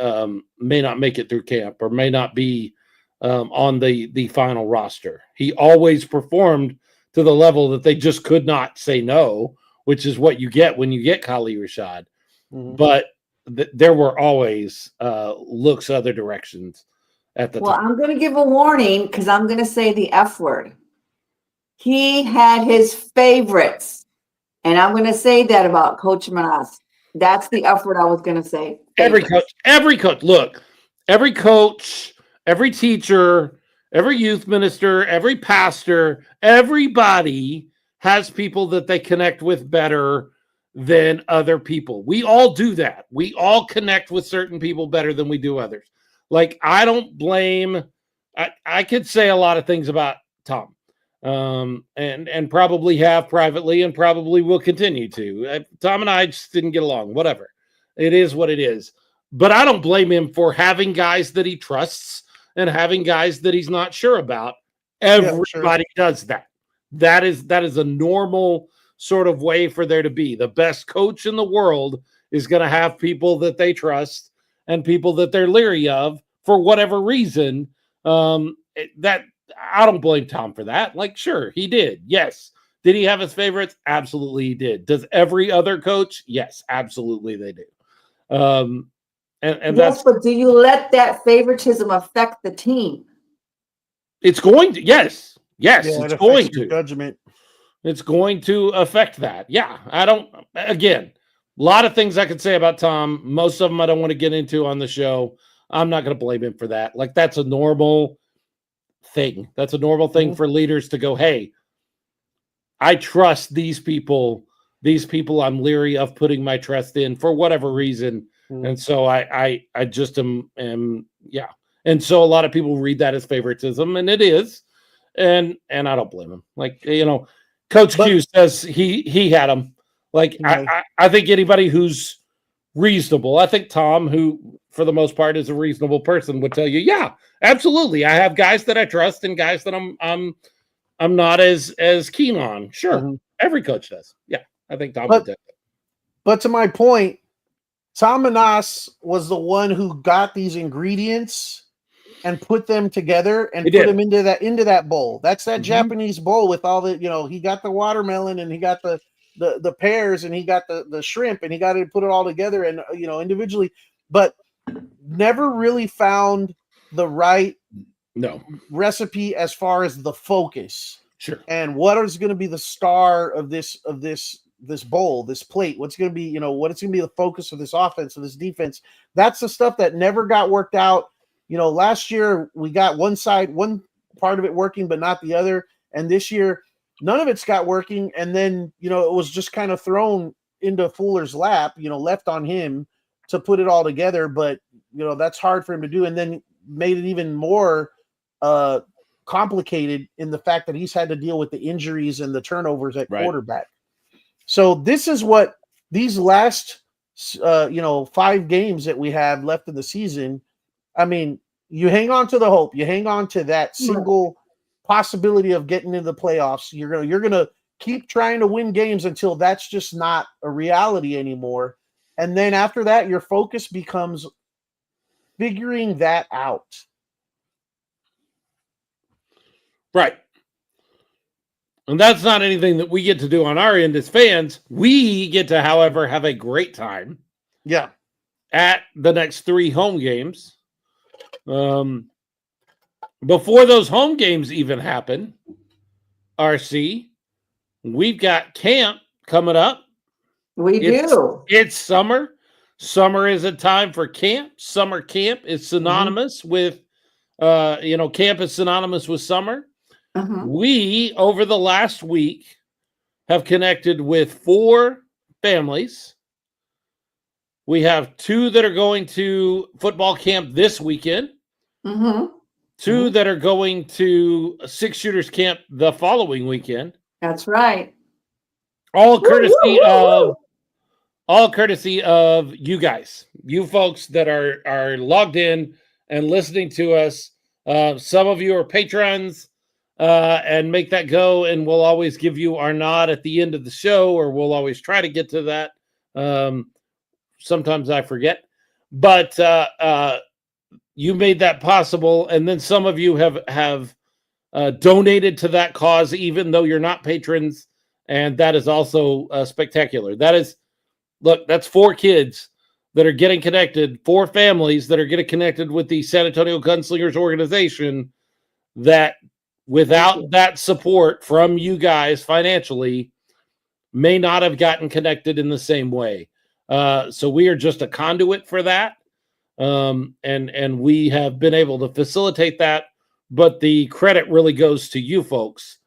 may not make it through camp or may not be on the final roster. He always performed to the level that they just could not say no, which is what you get when you get Kali Rashad. Mm-hmm. But there were always looks other directions at the time. Well, I'm going to give a warning because I'm going to say the F word. He had his favorites. And I'm going to say that about Coach Manas. That's the F word I was going to say. Favorites. Every coach, look, every coach, every teacher, every youth minister, every pastor, everybody has people that they connect with better than other people. We all do that. We all connect with certain people better than we do others. Like, I don't blame, I could say a lot of things about Tom. And probably have privately and probably will continue to. Tom and I just didn't get along, whatever. It is what it is. But I don't blame him for having guys that he trusts and having guys that he's not sure about. Everybody does that. That is a normal sort of way for there to be. The best coach in the world is going to have people that they trust and people that they're leery of for whatever reason. That I don't blame Tom for that. Like, sure, he did. Yes. Did he have his favorites? Absolutely he did. Does every other coach? Yes, absolutely they do. And yes, that's, but do you let that favoritism affect the team? It's going to, yes, it's going to. Judgment. It's going to affect that. Yeah, again, a lot of things I could say about Tom. Most of them I don't want to get into on the show. I'm not going to blame him for that. Like, that's a normal thing. That's a normal thing for leaders to go, hey, I trust these people. These people I'm leery of putting my trust in for whatever reason. And so I just am. And so a lot of people read that as favoritism, and it is. And I don't blame him. Like, Coach Q says he had him. Like, I think anybody who's reasonable, I think Tom, who for the most part is a reasonable person, would tell you, yeah, absolutely. I have guys that I trust and guys that I'm not as keen on. Sure. Every coach does. Yeah. I think Tom would do it. But to my point, Tom Manas was the one who got these ingredients and put them together and put them into that bowl. That's that Japanese bowl with all the, he got the watermelon and he got the pears and he got the shrimp and he got to put it all together and, individually, but never really found the right recipe as far as the focus. Sure. And what is going to be the star of this bowl, this plate? What's going to be, what's going to be the focus of this offense, of this defense? That's the stuff that never got worked out. Last year we got one part of it working, but not the other. And this year, none of it's got working. And then, it was just kind of thrown into Fuller's lap, left on him to put it all together. But, that's hard for him to do. And then made it even more complicated in the fact that he's had to deal with the injuries and the turnovers at quarterback. So this is what these last, 5 games that we have left in the season. I mean, you hang on to the hope. You hang on to that single possibility of getting into the playoffs. You're gonna keep trying to win games until that's just not a reality anymore. And then after that, your focus becomes figuring that out. Right. And that's not anything that we get to do on our end as fans. We get to, however, have a great time. Yeah. At the next 3 home games. before those home games even happen, RC, we've got camp coming up. We do. It's summer. Summer is a time for camp. Summer camp is synonymous with, camp is synonymous with summer. We, over the last week, have connected with 4 families. We have 2 that are going to football camp this weekend. 2 that are going to 6-shooters camp the following weekend. That's right. All courtesy of you guys, you folks that are logged in and listening to us. Some of you are patrons and make that go, and we'll always give you our nod at the end of the show, or we'll always try to get to that. Sometimes I forget, but you made that possible, and then some of you have donated to that cause, even though you're not patrons, and that is also spectacular. That's 4 kids that are getting connected, 4 families that are getting connected with the San Antonio Gunslingers organization, that without that support from you guys financially may not have gotten connected in the same way. So we are just a conduit for that. And we have been able to facilitate that, but the credit really goes to you folks.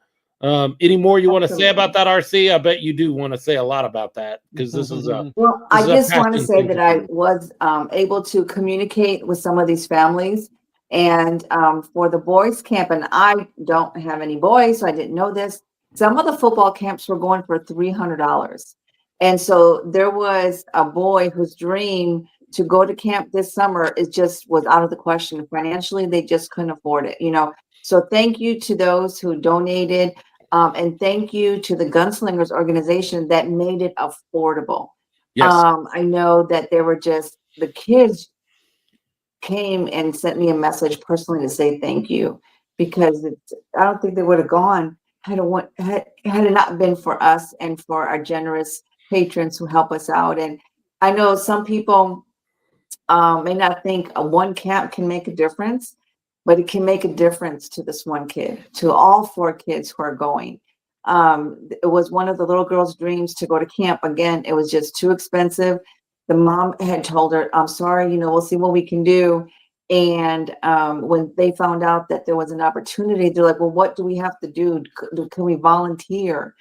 Any more you want to say about that, RC? I bet you do want to say a lot about that, because this is well, I just want to say that I was able to communicate with some of these families, and for the boys camp, and I don't have any boys, so I didn't know this. Some of the football camps were going for $300, and so there was a boy whose dream to go to camp this summer was out of the question. Financially, they just couldn't afford it, So thank you to those who donated. And thank you to the Gunslingers organization that made it affordable. Yes. I know that the kids came and sent me a message personally to say thank you, because I don't think they would have gone had it not been for us and for our generous patrons who help us out. And I know some people may not think one camp can make a difference, but it can make a difference to this one kid, to all 4 kids who are going. It was one of the little girl's dreams to go to camp. Again, it was just too expensive. The mom had told her, I'm sorry, we'll see what we can do. And when they found out that there was an opportunity, they're like, well, what do we have to do? Can we volunteer?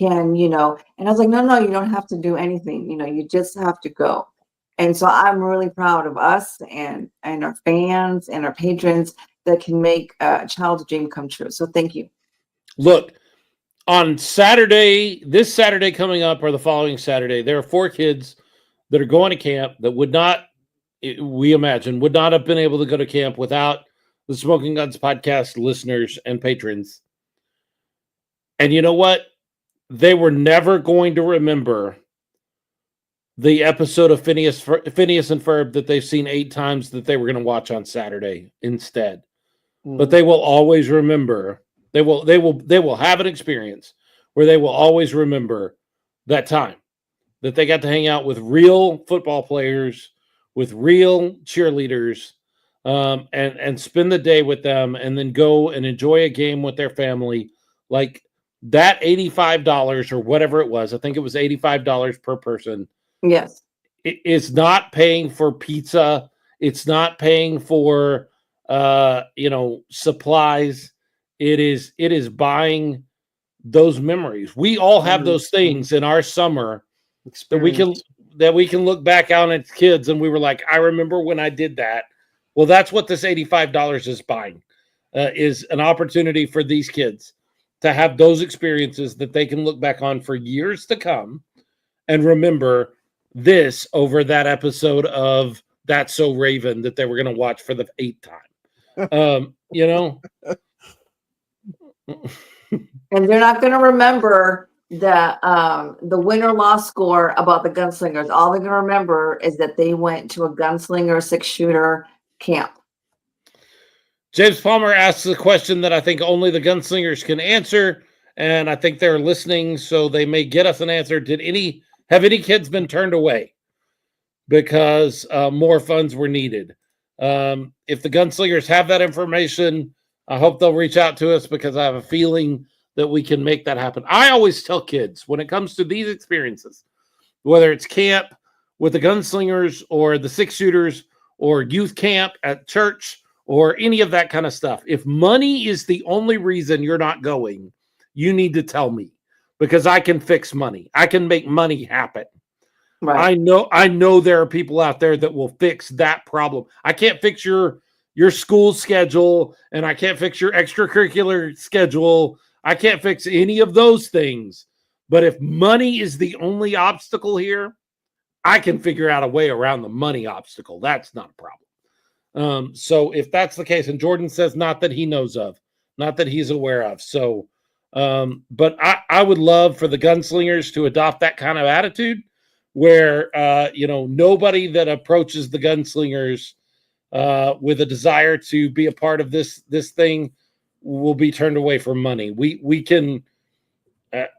And I was like, no, you don't have to do anything. You just have to go. And so I'm really proud of us and our fans and our patrons that can make a child's dream come true. So thank you. Look, on Saturday, this Saturday coming up, or the following Saturday, there are 4 kids that are going to camp that would not have been able to go to camp without the Smoking Guns podcast listeners and patrons. And you know what? They were never going to remember the episode of Phineas and Ferb that they've seen 8 times that they were going to watch on Saturday instead. But they will always remember. They will have an experience where they will always remember that time that they got to hang out with real football players, with real cheerleaders, and spend the day with them, and then go and enjoy a game with their family. Like that $85 or whatever it was. I think it was $85 per person. Yes. It's not paying for pizza. It's not paying for, supplies. It is buying those memories. We all have those things in our summer that we can look back on as kids, and we were like, I remember when I did that. Well, that's what this $85 is buying, is an opportunity for these kids to have those experiences that they can look back on for years to come and remember this over that episode of That's So Raven that they were going to watch for the 8th time. And they're not going to remember the win or loss score about the Gunslingers. All they're going to remember is that they went to a Gunslinger 6-shooter camp. James Palmer asks a question that I think only the Gunslingers can answer, and I think they're listening, so they may get us an answer. Have any kids been turned away because more funds were needed? If the Gunslingers have that information, I hope they'll reach out to us because I have a feeling that we can make that happen. I always tell kids when it comes to these experiences, whether it's camp with the Gunslingers or the 6-shooters or youth camp at church or any of that kind of stuff, if money is the only reason you're not going, you need to tell me because I can fix money. I can make money happen. Right. I know there are people out there that will fix that problem. I can't fix your school schedule and I can't fix your extracurricular schedule. I can't fix any of those things. But if money is the only obstacle here, I can figure out a way around the money obstacle. That's not a problem. So if that's the case, and Jordan says not that he knows of, not that he's aware of. So, but I would love for the Gunslingers to adopt that kind of attitude where, nobody that approaches the Gunslingers with a desire to be a part of this thing will be turned away from money. We can,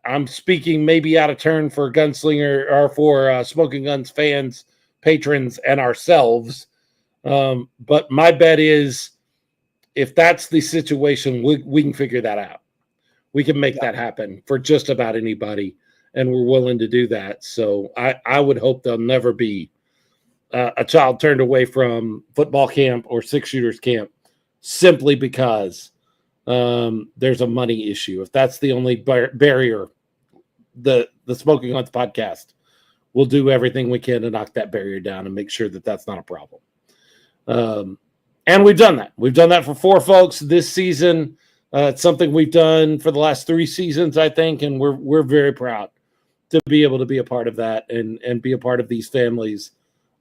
I'm speaking maybe out of turn for Gunslinger or for Smoking Guns fans, patrons, and ourselves. But my bet is if that's the situation, we can figure that out. We can make that happen for just about anybody, and we're willing to do that. So I would hope there'll never be a child turned away from football camp or 6-shooters camp simply because there's a money issue. If that's the only barrier, the Smoking Guns podcast will do everything we can to knock that barrier down and make sure that that's not a problem. And we've done that. We've done that for 4 folks this season. It's something we've done for the last 3 seasons, I think, and we're very proud to be able to be a part of that and be a part of these families.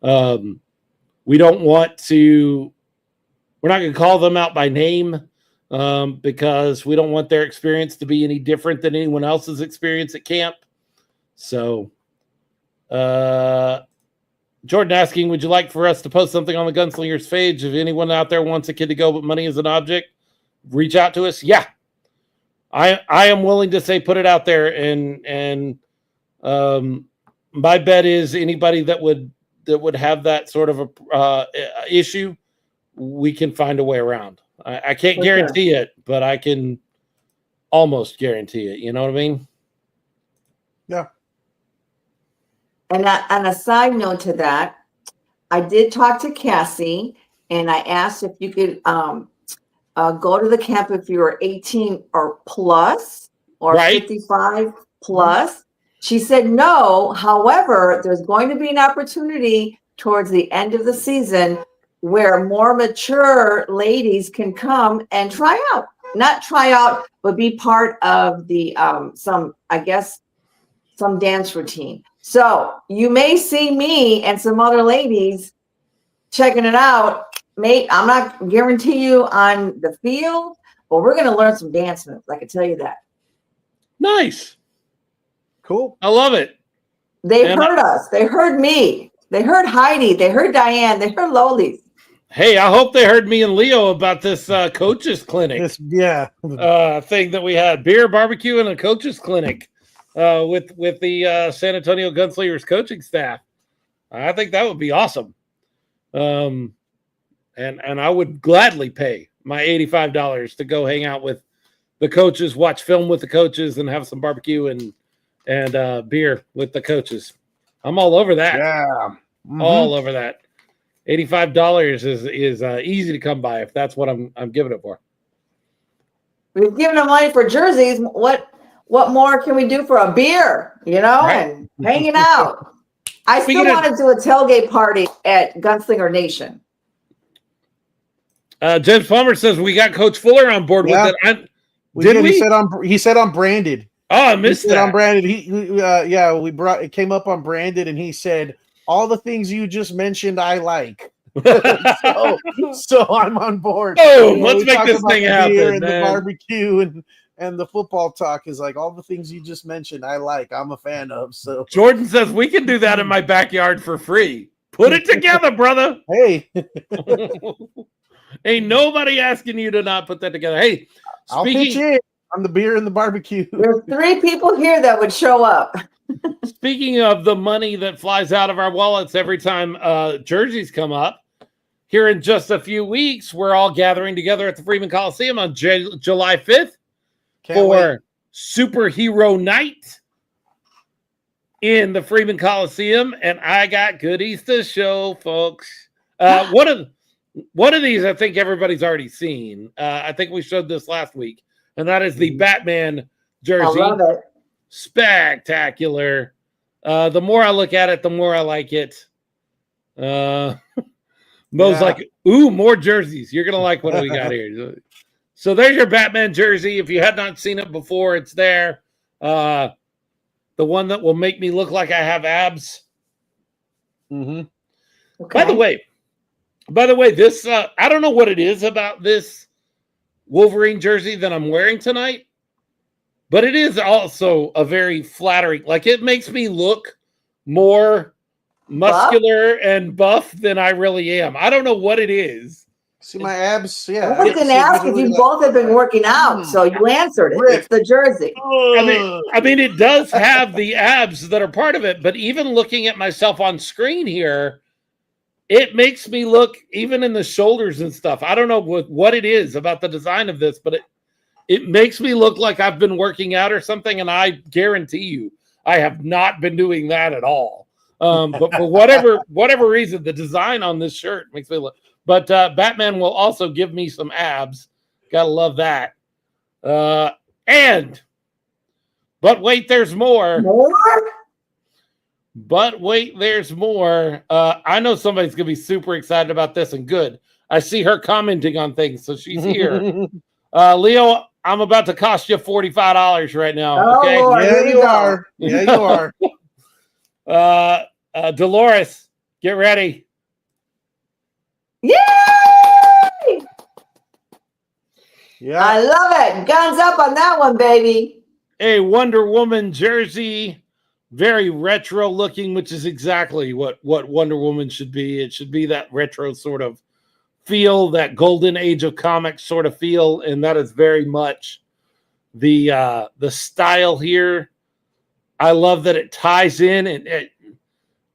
We don't want to. We're not going to call them out by name because we don't want their experience to be any different than anyone else's experience at camp. So, Jordan asking, would you like for us to post something on the Gunslingers page? If anyone out there wants a kid to go, but money is an object, reach out to us. Yeah, I am willing to say put it out there, and my bet is anybody that would have that sort of a issue, we can find a way around. I can't guarantee it, but I can almost guarantee it. You know what I mean? Yeah. And on a side note to that, I did talk to Cassie and I asked if you could go to the camp if you were 18 or plus or Right. 55 plus. She said no. However, there's going to be an opportunity towards the end of the season where more mature ladies can come and try out. Not try out, but be part of the some dance routine. So you may see me and some other ladies checking it out. Mate, I'm not guarantee you on the field, but we're going to learn some dance moves. I can tell you that. Nice. Cool. I love it. They heard us. They heard me. They heard Heidi. They heard Diane. They heard Loli. Hey, I hope they heard me and Leo about this coaches clinic thing that we had. Beer, barbecue, and a coaches clinic with the San Antonio Gunslingers coaching staff. I think that would be awesome. And I would gladly pay my $85 to go hang out with the coaches, watch film with the coaches, and have some barbecue and beer with the coaches. I'm all over that. Yeah. Mm-hmm. All over that. $85 is easy to come by if that's what I'm giving it for. We've given them money for jerseys. What more can we do for a beer? Right. And hanging out. I still want to do a tailgate party at Gunslinger Nation. James Palmer says we got Coach Fuller on board with it. Did we? He said on branded. Oh, I missed that. On branded. It came up on branded, and he said all the things you just mentioned I like. so I'm on board. Oh, let's make this thing happen. And the barbecue and the football talk is like all the things you just mentioned I like. I'm a fan of. So Jordan says we can do that in my backyard for free. Put it together, brother. Hey. Ain't nobody asking you to not put that together. Hey, I'll pitch in on the beer and the barbecue. There's 3 people here that would show up. Speaking of the money that flies out of our wallets every time jerseys come up, here in just a few weeks, we're all gathering together at the Freeman Coliseum on July 5th Can't wait. for Superhero Night in the Freeman Coliseum, and I got goodies to show, folks. One of these I think everybody's already seen. I think we showed this last week, and that is the Batman jersey. I love it. Spectacular. The more I look at it, the more I like it. Mo's like, ooh, more jerseys. You're gonna like what we got here. So there's your Batman jersey. If you had not seen it before, it's there. The one that will make me look like I have abs. Mm-hmm. Okay. By the way, this I don't know what it is about this Wolverine jersey that I'm wearing tonight, but it is also a very flattering. Like, it makes me look more muscular and buff than I really am. I don't know what it is. See my abs? Yeah. I was going to ask if you both have been working out, so you answered it. It's the jersey. I mean, it does have the abs that are part of it, but even looking at myself on screen here, it makes me look, even in the shoulders and stuff. I don't know what it is about the design of this, but it makes me look like I've been working out or something, and I guarantee you, I have not been doing that at all. But for whatever reason, the design on this shirt makes me look. But Batman will also give me some abs. Gotta love that. But wait, there's more. More? But wait, there's more. I know somebody's gonna be super excited about this, and good. I see her commenting on things, so she's here. Leo, I'm about to cost you $45 right now. Okay. Lord, Yeah, here we you go. are. Yeah, you are. Dolores, get ready. Yay! Yeah. I love it. Guns up on that one, baby. A Wonder Woman jersey, very retro looking, which is exactly what Wonder Woman should be. It should be that retro sort of feel, that golden age of comics sort of feel, and that is very much the style here. I love that it ties in, and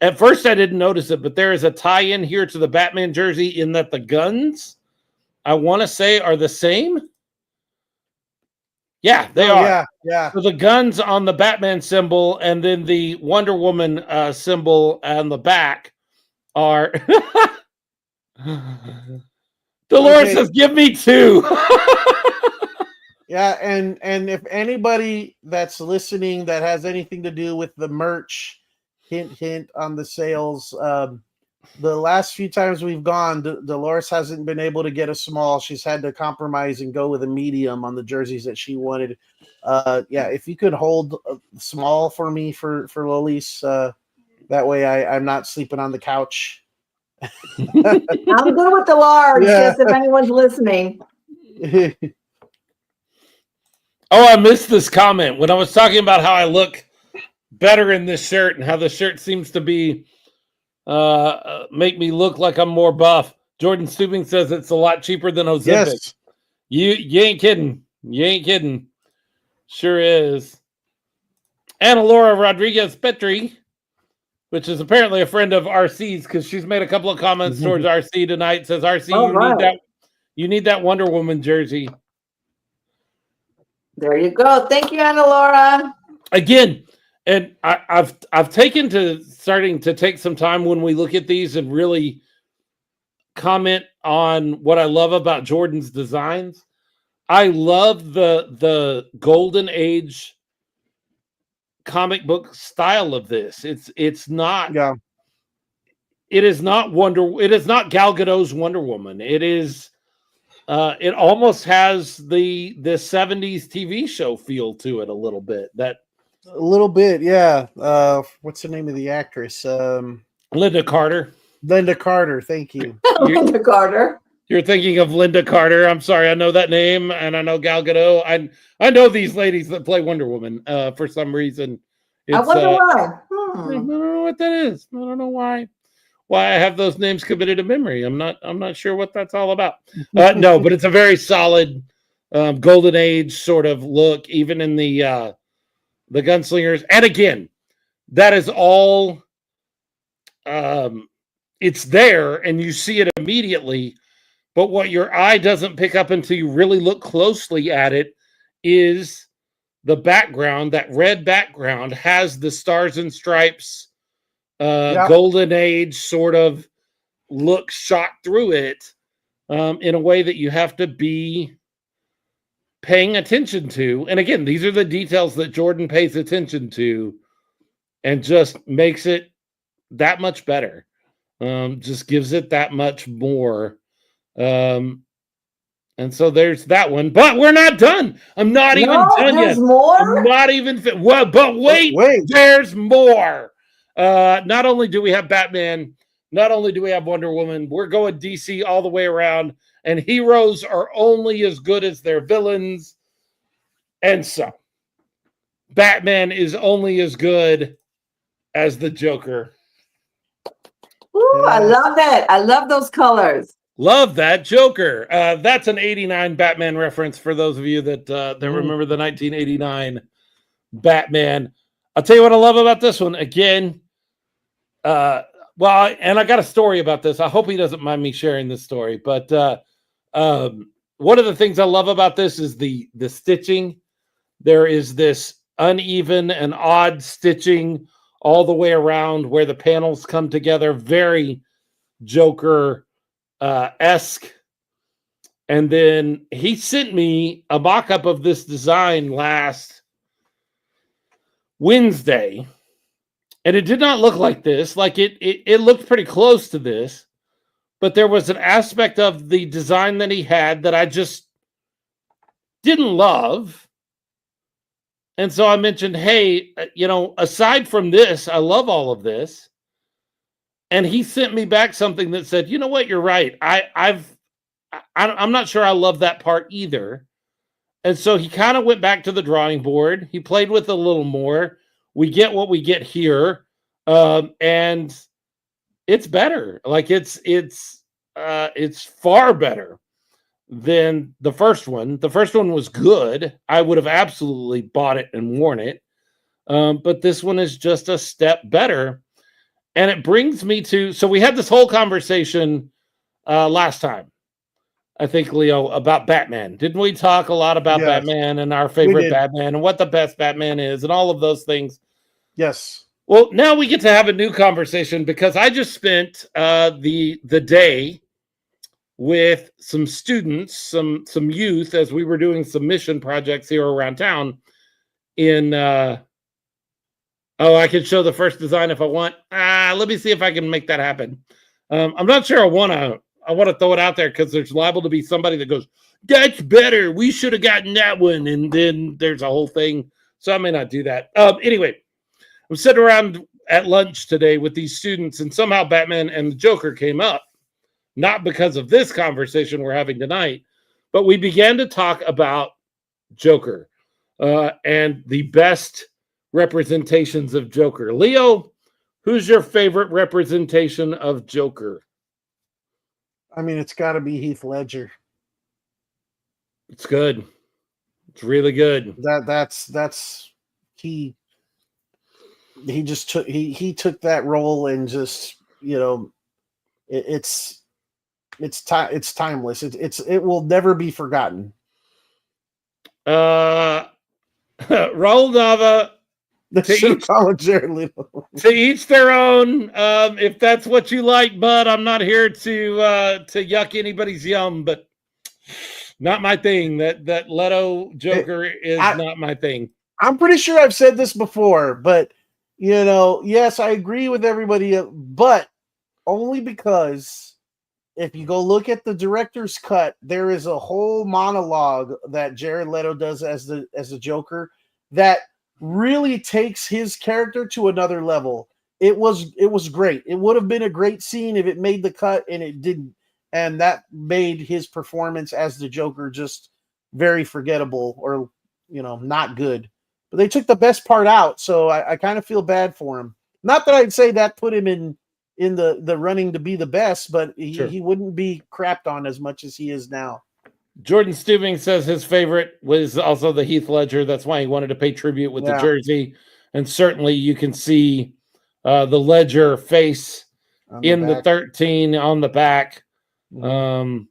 at first I didn't notice it, but there is a tie-in here to the Batman jersey in that the guns, I want to say, are the same. Yeah, they are. Yeah. So the guns on the Batman symbol and then the Wonder Woman symbol on the back are. Dolores says, "Give me two." Yeah, and if anybody that's listening that has anything to do with the merch, hint on the sales. The last few times we've gone, Dolores hasn't been able to get a small. She's had to compromise and go with a medium on the jerseys that she wanted. Yeah, if you could hold a small for me for Lolis, that way I'm not sleeping on the couch. I'm good with the large, just if anyone's listening. Oh, I missed this comment when I was talking about how I look better in this shirt and how the shirt seems to be make me look like I'm more buff. Jordan Stubing says it's a lot cheaper than Ozempic. Yes. You ain't kidding. You ain't kidding. Sure is. Anna Laura Rodriguez Petri, which is apparently a friend of RC's, because she's made a couple of comments towards RC tonight. Says, RC, you need that Wonder Woman jersey. There you go. Thank you, Anna Laura. Again, and I've taken to starting to take some time when we look at these and really comment on what I love about Jordan's designs. I love the golden age comic book style of this. It's not it is not Gal Gadot's Wonder Woman. It is it almost has the 70s TV show feel to it a little bit. A little bit, yeah. What's the name of the actress? Linda Carter. Linda Carter, thank you. Linda Carter. You're thinking of Linda Carter. I'm sorry, I know that name, and I know Gal Gadot. I know these ladies that play Wonder Woman for some reason. I wonder why. I don't know what that is. I don't know why I have those names committed to memory. I'm not sure what that's all about. No, but it's a very solid golden age sort of look, even in the Gunslingers. And again, that is all it's there, and you see it immediately, but what your eye doesn't pick up until you really look closely at it is the background. That red background has the Stars and Stripes Golden Age sort of look shot through it in a way that you have to be paying attention to. And again, these are the details that Jordan pays attention to and just makes it that much better. Just gives it that much more. And so there's that one, but we're not done. I'm not even done there's yet. more? I'm not even well, but wait, there's more. Not only do we have Batman, not only do we have Wonder Woman, we're going DC all the way around, and heroes are only as good as their villains. And so Batman is only as good as the Joker. Ooh, I love that. I love those colors. Love that Joker. That's an 89 Batman reference for those of you that remember the 1989 Batman. I'll tell you what I love about this one. Again, and I got a story about this. I hope he doesn't mind me sharing this story. But one of the things I love about this is the stitching. There is this uneven and odd stitching all the way around where the panels come together. Very Joker esque. And then he sent me a mock-up of this design last Wednesday, and it did not look like this. Like it looked pretty close to this, but there was an aspect of the design that he had that I just didn't love. And so I mentioned, hey, aside from this, I love all of this. And he sent me back something that said, you know what, you're right. I'm not sure I love that part either. And so he kind of went back to the drawing board. He played with it a little more. We get what we get here. And it's better. Like it's far better than the first one. The first one was good. I would have absolutely bought it and worn it. But this one is just a step better. And it brings me to, so we had this whole conversation last time, I think, Leo, about Batman. Didn't we talk a lot about Batman and our favorite Batman and what the best Batman is and all of those things? Yes. Well, now we get to have a new conversation because I just spent the day with some students, some youth, as we were doing some mission projects here around town in I can show the first design if I want. Let me see if I can make that happen. I'm not sure I want to throw it out there because there's liable to be somebody that goes, that's better. We should have gotten that one. And then there's a whole thing. So I may not do that. Anyway, I'm sitting around at lunch today with these students, and somehow Batman and the Joker came up. Not because of this conversation we're having tonight, but we began to talk about Joker and the best representations of Joker. Leo, who's your favorite representation of Joker? I mean, it's got to be Heath Ledger. It's good. It's really good. That's he just took he took that role and just, it's timeless. It will never be forgotten. Raul Nava. To each their own. If that's what you like, bud, I'm not here to yuck anybody's yum, but not my thing. That Leto Joker is not my thing. I'm pretty sure I've said this before, but yes, I agree with everybody, but only because if you go look at the director's cut, there is a whole monologue that Jared Leto does as the Joker that really takes his character to another level. It was great. It would have been a great scene if it made the cut, and it didn't. And that made his performance as the Joker just very forgettable, or not good. But they took the best part out, so I kind of feel bad for him. Not that I'd say that put him in the running to be the best, but he wouldn't be crapped on as much as he is now. Jordan Stubing says his favorite was also the Heath Ledger. That's why he wanted to pay tribute with the jersey. And certainly you can see the Ledger face in the 13 on the back. Um,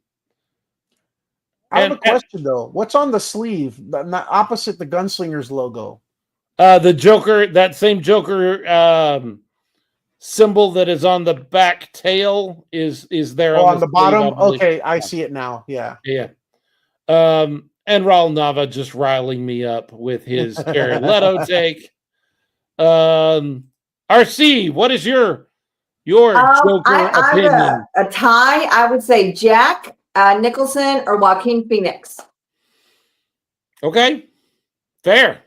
I have a and- question though. What's on the sleeve? Not opposite the Gunslingers logo. the Joker, that same Joker symbol that is on the back tail is there Oh, on on the sleeve, bottom. I believe. Okay, I see it now. Yeah. Yeah. And Raul Nava just riling me up with his Jared Leto take. RC, what is your Joker opinion? A tie. I would say Jack Nicholson or Joaquin Phoenix. Okay, fair.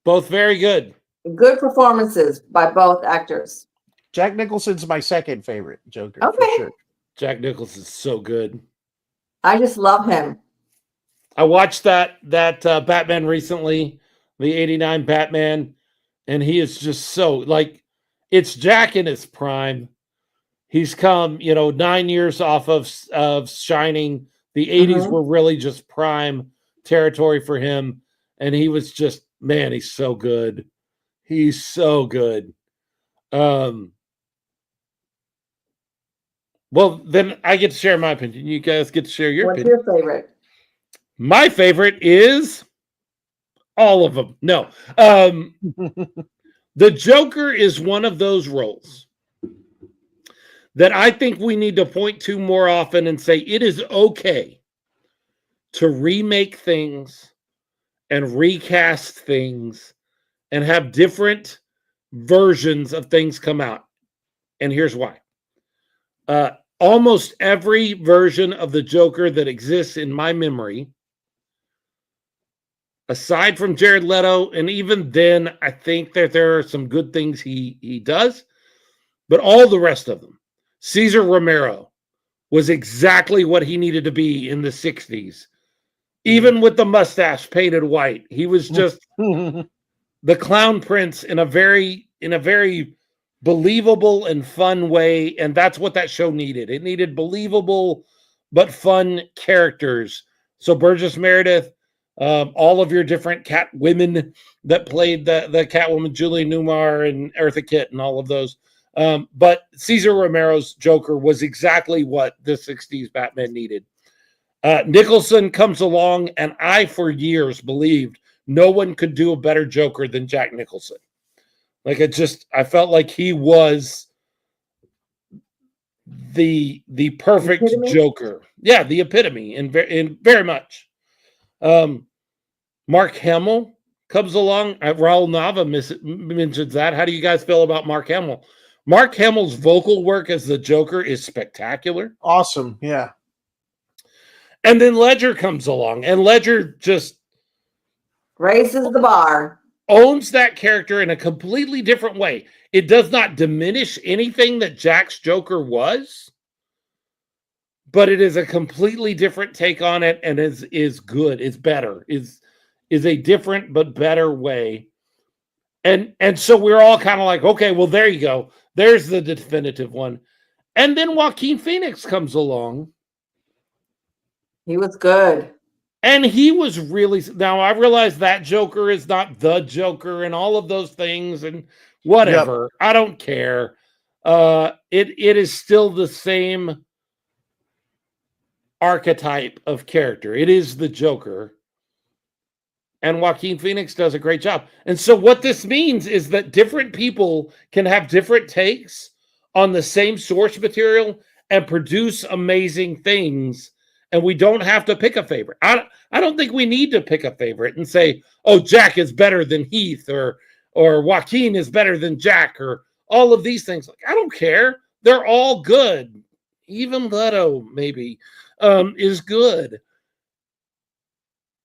Both very good. Good performances by both actors. Jack Nicholson's my second favorite Joker. Okay. For sure. Jack Nicholson's so good. I just love him. I watched that Batman recently, the '89 Batman, and he is just so like it's Jack in his prime. He's come, 9 years off of Shining. The '80s were really just prime territory for him, and he was just he's so good. He's so good. Well, then I get to share my opinion. You guys get to share your What's opinion. your favorite? My favorite is all of them. No. The Joker is one of those roles that I think we need to point to more often and say it is okay to remake things and recast things and have different versions of things come out. And here's why. Almost every version of the Joker that exists in my memory, aside from Jared Leto, and even then, I think that there are some good things he does, but all the rest of them, Cesar Romero was exactly what he needed to be in the 60s. Even with the mustache painted white, he was just the clown prince in a very believable and fun way, and that's what that show needed. It needed believable but fun characters. So Burgess Meredith, all of your different cat women that played the Catwoman, Julie Newmar and Eartha Kitt and all of those. But Cesar Romero's Joker was exactly what the 60s Batman needed. Nicholson comes along, and I, for years, believed no one could do a better Joker than Jack Nicholson. Like I felt like he was the perfect Epitome? Joker. Yeah, the epitome in very much. Mark Hamill comes along. Raul Nava mentions that. How do you guys feel about Mark Hamill? Mark Hamill's vocal work as the Joker is spectacular. Awesome. Yeah. And then Ledger comes along, and Ledger just Raises the bar. owns that character in a completely different way. It does not diminish anything that Jack's Joker was, but it is a completely different take on it, and is good. It's better. Is a different but better way. And so we're all kind of like, okay, well, there you go. There's the definitive one. And then Joaquin Phoenix comes along. He was good. And he was really, now I realize that Joker is not the Joker and all of those things and whatever. Yep. I don't care. It is still the same archetype of character. It is the Joker. And Joaquin Phoenix does a great job. And so what this means is that different people can have different takes on the same source material and produce amazing things. And we don't have to pick a favorite. I don't think we need to pick a favorite and say, oh, Jack is better than Heath or Joaquin is better than Jack or all of these things. Like, I don't care. They're all good. Even Leto maybe is good.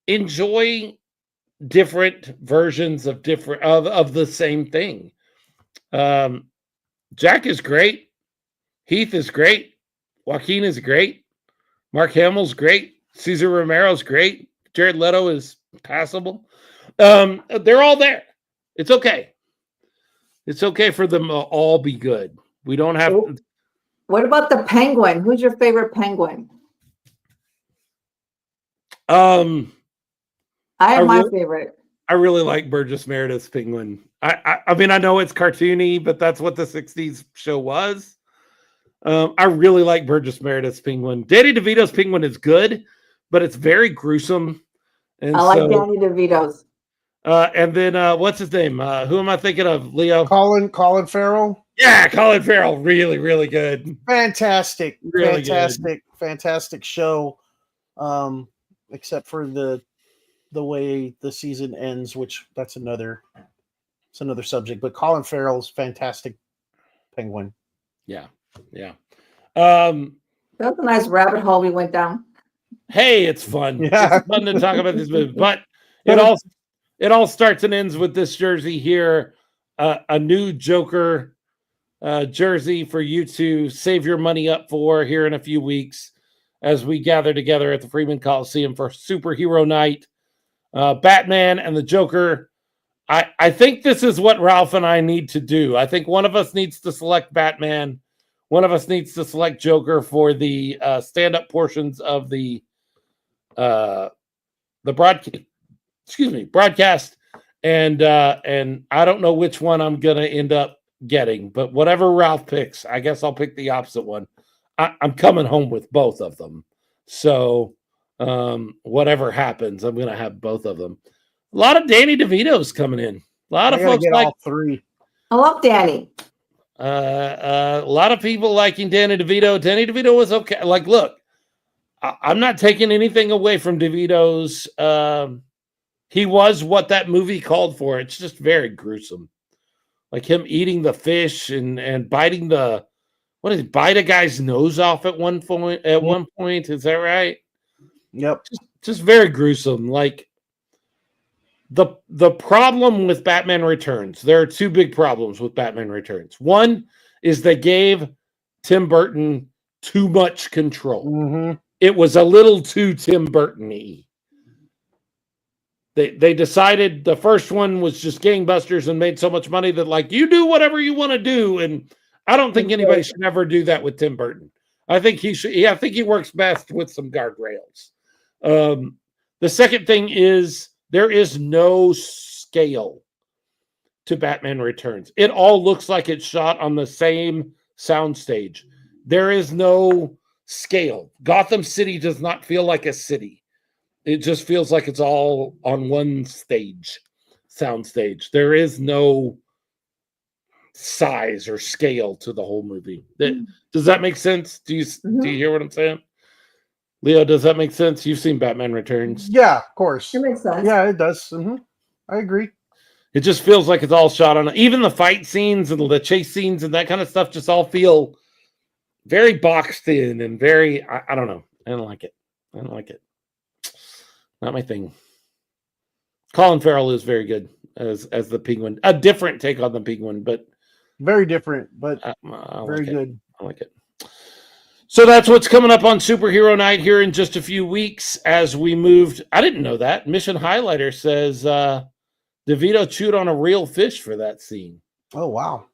Enjoy different versions of the same thing. Jack is great. Heath is great. Joaquin is great. Mark Hamill's great. Cesar Romero's great. Jared Leto is passable. They're all there. It's okay. It's okay for them to all be good. We don't have to. What about the Penguin? Who's your favorite Penguin? I have my favorite. I really like Burgess Meredith's Penguin. I mean, I know it's cartoony, but that's what the 60s show was. I really like Burgess Meredith's Penguin. Danny DeVito's Penguin is good, but it's very gruesome. And I like Danny DeVito's. And then what's his name? Who am I thinking of? Leo? Colin Farrell. Yeah, Colin Farrell. Really, really good. Fantastic. Really Fantastic show. Except for the way the season ends, which it's another subject. But Colin Farrell's fantastic Penguin. Yeah. That was a nice rabbit hole we went down. Hey, it's fun. Yeah. It's fun to talk about this movie, but it all starts and ends with this jersey here, a new Joker jersey for you to save your money up for here in a few weeks as we gather together at the Freeman Coliseum for Superhero Night. Batman and the Joker. I think this is what Ralph and I need to do. I think one of us needs to select Batman. One of us needs to select Joker for the stand-up portions of the broadcast. And I don't know which one I'm gonna end up getting, but whatever Ralph picks, I guess I'll pick the opposite one. I'm coming home with both of them. So whatever happens, I'm gonna have both of them. A lot of Danny DeVito's coming in. A lot of folks like all three. I love Danny. A lot of people liking Danny DeVito. Danny DeVito was okay. Like, look, I'm not taking anything away from DeVito's. He was what that movie called for. It's just very gruesome. Like him eating the fish and biting bite a guy's nose off at one point. Is that right? Yep. Just very gruesome. Like the problem with Batman Returns, there are two big problems with Batman Returns. One is they gave Tim Burton too much control. Mm-hmm. It was a little too Tim Burton-y. They decided the first one was just gangbusters and made so much money that, like, you do whatever you want to do. And I don't think anybody should ever do that with Tim Burton. I think he should. I think he works best with some guardrails. The second thing is there is no scale to Batman Returns. It all looks like it's shot on the same soundstage. There is no scale. Gotham City does not feel like a city. It just feels like it's all on one soundstage. There is no size or scale to the whole movie. Does that make sense? Do you hear what I'm saying? Leo, does that make sense? You've seen Batman Returns. Yeah, of course. It makes sense. Yeah, it does. Mm-hmm. I agree. It just feels like it's all shot on. Even the fight scenes and the chase scenes and that kind of stuff just all feel very boxed in and very, I don't know. I don't like it. Not my thing. Colin Farrell is very good as the Penguin. A different take on the Penguin, but very different, but very good. I like it. So that's what's coming up on Superhero Night here in just a few weeks as we moved. I didn't know that. Mission Highlighter says DeVito chewed on a real fish for that scene. Oh, wow.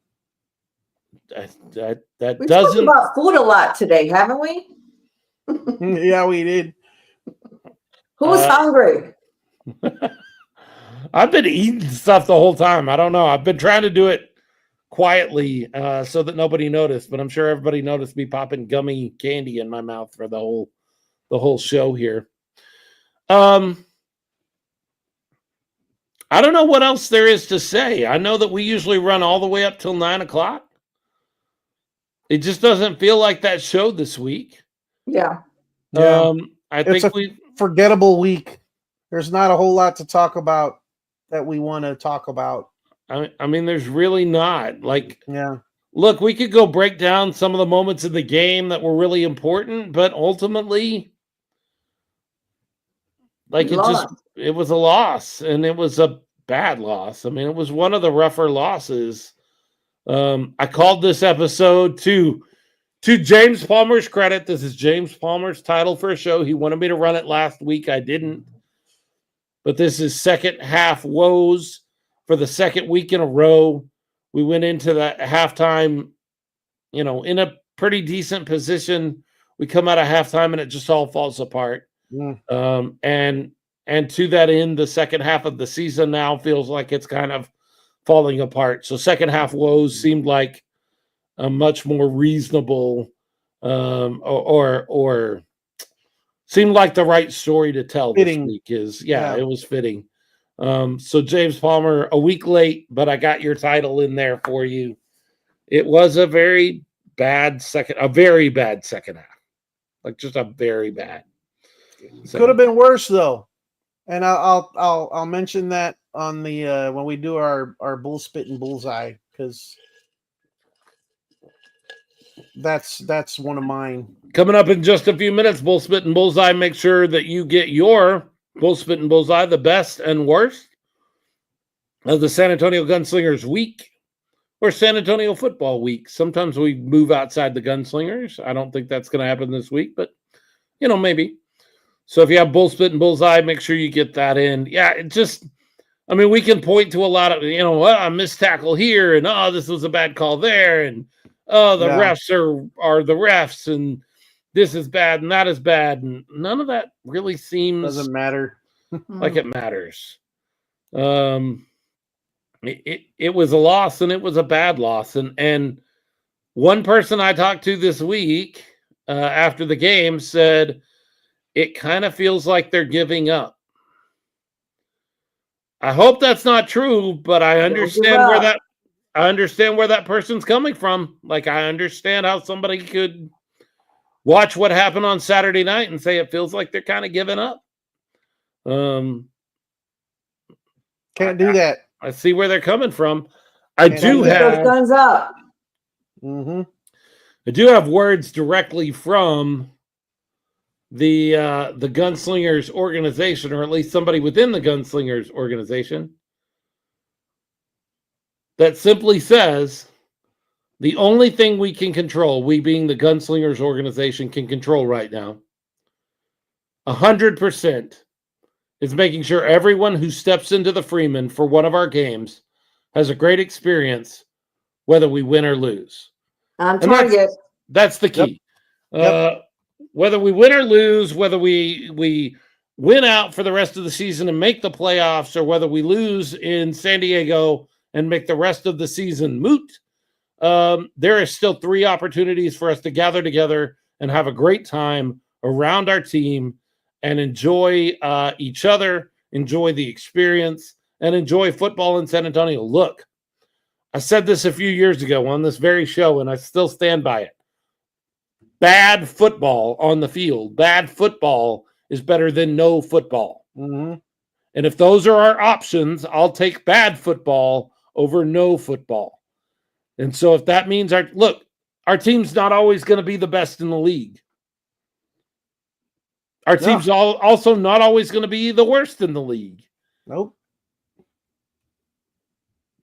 That We doesn't... talked about food a lot today, haven't we? Yeah, we did. Who's hungry? I've been eating stuff the whole time. I don't know. I've been trying to do it quietly so that nobody noticed, but I'm sure everybody noticed me popping gummy candy in my mouth for the whole show here. I don't know what else there is to say. I know that we usually run all the way up till 9:00. It just doesn't feel like that show this week. Yeah. I think forgettable week. There's not a whole lot to talk about that we want to talk about. I mean, there's really not. Like, yeah. Look, we could go break down some of the moments in the game that were really important, but ultimately, like, it was a loss, and it was a bad loss. I mean, it was one of the rougher losses. I called this episode to James Palmer's credit. This is James Palmer's title for a show. He wanted me to run it last week. I didn't. But this is second half woes for the second week in a row. We went into that halftime, in a pretty decent position. We come out of halftime and it just all falls apart. And to that end, the second half of the season now feels like it's kind of falling apart. So second half woes seemed like a much more reasonable or seemed like the right story to tell Fitting. this week. Yeah. It was fitting. So James Palmer, a week late, but I got your title in there for you. It was a very bad second half. Like just a very bad. Could have been worse though, and I'll mention that on the when we do our bull spit and bullseye, because that's one of mine. Coming up in just a few minutes, Bull Spit and Bullseye. Make sure that you get your Bull Spit and Bullseye, the best and worst of the San Antonio Gunslingers week or San Antonio football week. Sometimes we move outside the Gunslingers. I don't think that's going to happen this week, but maybe. So if you have Bull Spit and Bullseye, make sure you get that in. Yeah, we can point to a lot of, a missed tackle here, and this was a bad call there, and refs are the refs, and this is bad and that is bad, and none of that really seems doesn't matter like it matters. It was a loss, and it was a bad loss, and one person I talked to this week after the game said it kind of feels like they're giving up. I hope that's not true, but I understand where that person's coming from. Like, I understand how somebody could watch what happened on Saturday night and say it feels like they're kind of giving up. Can't do that. I see where they're coming from. I do Get those have guns up. Mm-hmm. I do have words directly from the Gunslingers organization, or at least somebody within the Gunslingers organization, that simply says the only thing we can control, we being the Gunslingers organization, can control right now, 100%, is making sure everyone who steps into the Freeman for one of our games has a great experience, whether we win or lose. On target. That's the key. Yep. Whether we win or lose, whether we win out for the rest of the season and make the playoffs, or whether we lose in San Diego and make the rest of the season moot, there is still 3 opportunities for us to gather together and have a great time around our team and enjoy each other, enjoy the experience, and enjoy football in San Antonio. Look, I said this a few years ago on this very show, and I still stand by it. Bad football on the field, bad football is better than no football. Mm-hmm. And if those are our options, I'll take bad football over no football. And so if that means our team's not always going to be the best in the league. Our team's also not always going to be the worst in the league. Nope.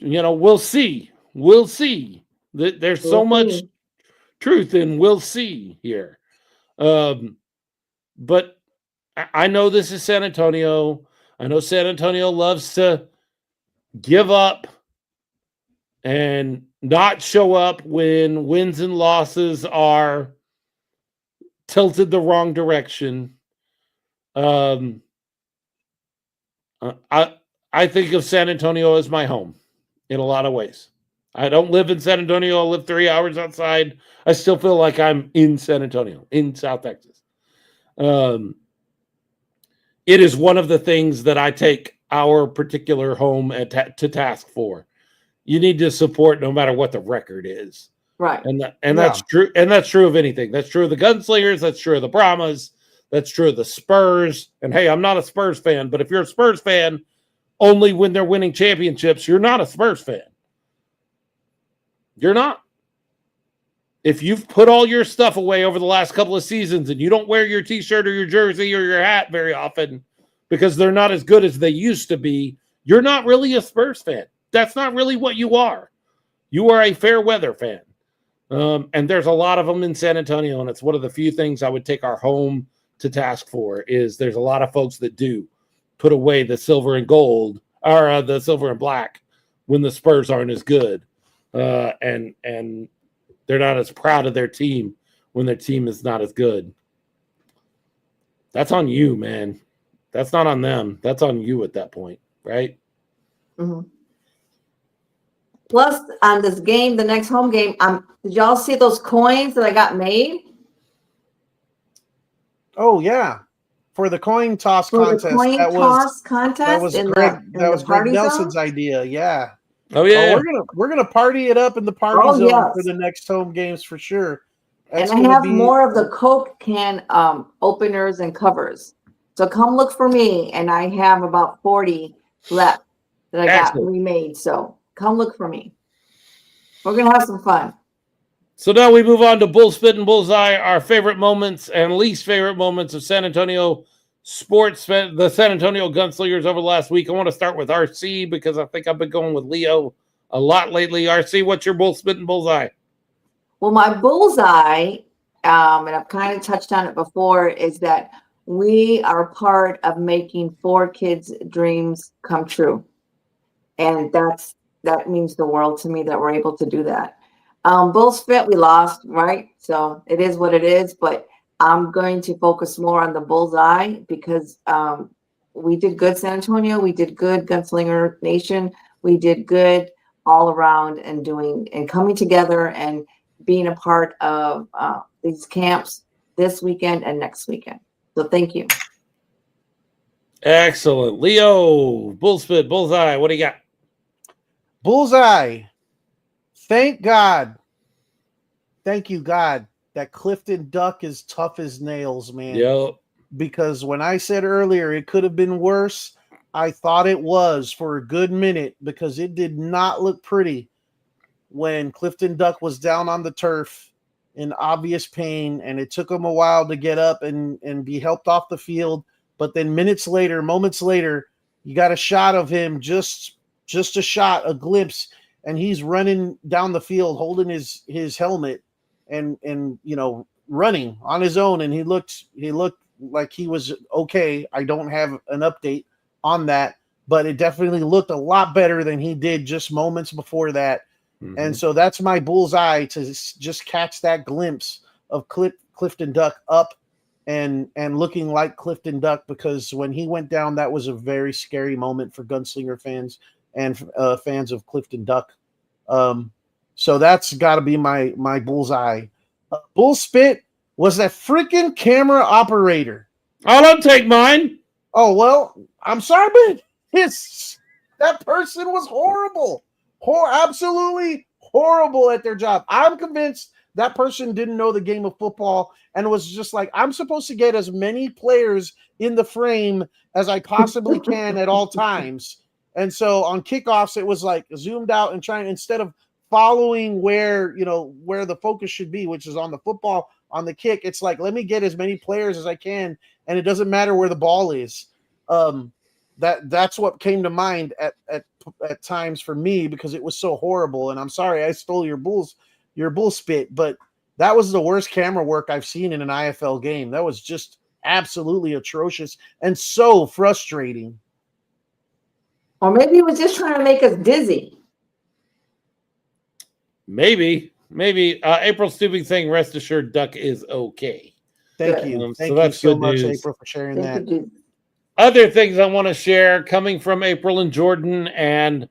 We'll see. We'll see. There's so much truth in we'll see here. But I know this is San Antonio. I know San Antonio loves to give up and not show up when wins and losses are tilted the wrong direction. I think of San Antonio as my home in a lot of ways. I don't live in San Antonio. I live 3 hours outside. I still feel like I'm in San Antonio, in South Texas. It is one of the things that I take our particular home to task for. You need to support no matter what the record is. Right. And that's true. And that's true of anything. That's true of the Gunslingers. That's true of the Brahmas. That's true of the Spurs. And hey, I'm not a Spurs fan, but if you're a Spurs fan only when they're winning championships, you're not a Spurs fan. You're not. If you've put all your stuff away over the last couple of seasons and you don't wear your t-shirt or your jersey or your hat very often because they're not as good as they used to be, you're not really a Spurs fan. That's not really what you are. You are a fair weather fan. And there's a lot of them in San Antonio, and it's one of the few things I would take our home to task for is there's a lot of folks that do put away the silver and gold or the silver and black when the Spurs aren't as good. And they're not as proud of their team when their team is not as good. That's on you, man. That's not on them. That's on you at that point, right? Mm-hmm. Plus, on this game, the next home game, did y'all see those coins that I got made? Oh yeah, for the coin toss For the contest. coin That was toss contest in Greg. the That was Greg party zone. Nelson's idea. Yeah. Oh Oh, yeah. we're gonna party it up in the party Oh zone for yes. the next home games for sure. And That's I gonna have be more of the Coke can openers and covers. So come look for me. And I have about 40 left that I got Excellent. remade. So come look for me. We're gonna have some fun. So now we move on to Bull Spit and Bullseye, our favorite moments and least favorite moments of San Antonio sports, the San Antonio Gunslingers over the last week. I want to start with RC because I think I've been going with Leo a lot lately. RC, what's your Bull Spit and Bullseye? Well, my bullseye, and I've kind of touched on it before, is that we are part of making 4 kids' dreams come true. And that means the world to me that we're able to do that. Bull Spit, we lost, right? So it is what it is, but I'm going to focus more on the bullseye because we did good, San Antonio. We did good, Gunslinger Nation. We did good all around and coming together and being a part of these camps this weekend and next weekend. So thank you. Excellent. Leo, Bull Spit, Bullseye, what do you got? bullseye. Thank God. Thank you, God, that Clifton Duck is tough as nails, man. Yep. Because when I said earlier it could have been worse, I thought it was for a good minute because it did not look pretty when Clifton Duck was down on the turf in obvious pain, and it took him a while to get up and be helped off the field. But then moments later, you got a shot of him, just a shot, a glimpse, and he's running down the field holding his helmet and running on his own, and he looked like he was okay. I don't have an update on that, but it definitely looked a lot better than he did just moments before that. Mm-hmm. And so that's my bullseye, to just catch that glimpse of Clifton Duck up and looking like Clifton Duck, because when he went down, that was a very scary moment for Gunslinger fans and fans of Clifton Duck. So that's got to be my bullseye. Bull Spit was that freaking camera operator. I'll don't take mine. Oh, well, I'm sorry, but that person was horrible. Absolutely horrible at their job. I'm convinced that person didn't know the game of football and was just like, I'm supposed to get as many players in the frame as I possibly can at all times. And so on kickoffs, it was like zoomed out and trying, instead of following where the focus should be, which is on the football, on the kick, it's like, let me get as many players as I can, and it doesn't matter where the ball is. That's what came to mind at times for me, because it was so horrible. And I'm sorry I stole your bull spit, but that was the worst camera work I've seen in an IFL game. That was just absolutely atrocious and so frustrating. Or maybe he was just trying to make us dizzy. Maybe. April Stupid thing, rest assured, Duck is okay. Thank you. Thank you so much, April, for sharing that. Other things I want to share coming from April and Jordan, and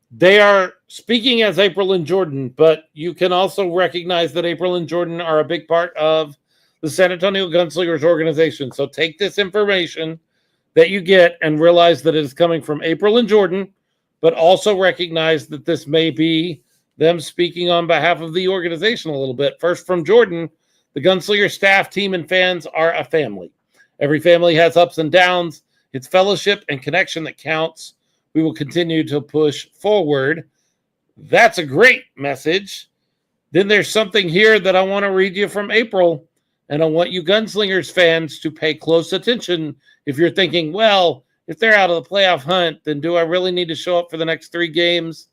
they are speaking as April and Jordan, but you can also recognize that April and Jordan are a big part of the San Antonio Gunslingers organization. So take this information that you get and realize that it is coming from April and Jordan, but also recognize that this may be them speaking on behalf of the organization a little bit. First, from Jordan, the Gunslinger staff, team, and fans are a family. Every family has ups and downs. It's fellowship and connection that counts. We will continue to push forward. That's a great message. Then there's something here that I want to read you from April, and I want you Gunslingers fans to pay close attention. If you're thinking, well, if they're out of the playoff hunt, then do I really need to show up for the next 3 games?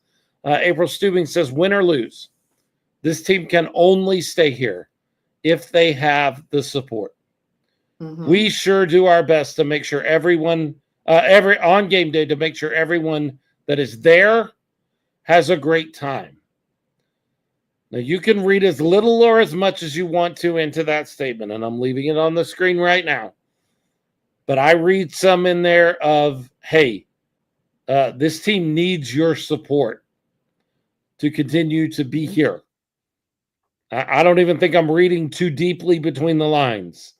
April Stubing says, win or lose, this team can only stay here if they have the support. Mm-hmm. We sure do our best to make sure everyone, every on game day, to make sure everyone that is there has a great time. Now, you can read as little or as much as you want to into that statement, and I'm leaving it on the screen right now. But I read some in there of, hey, this team needs your support to continue to be here. I don't even think I'm reading too deeply between the lines.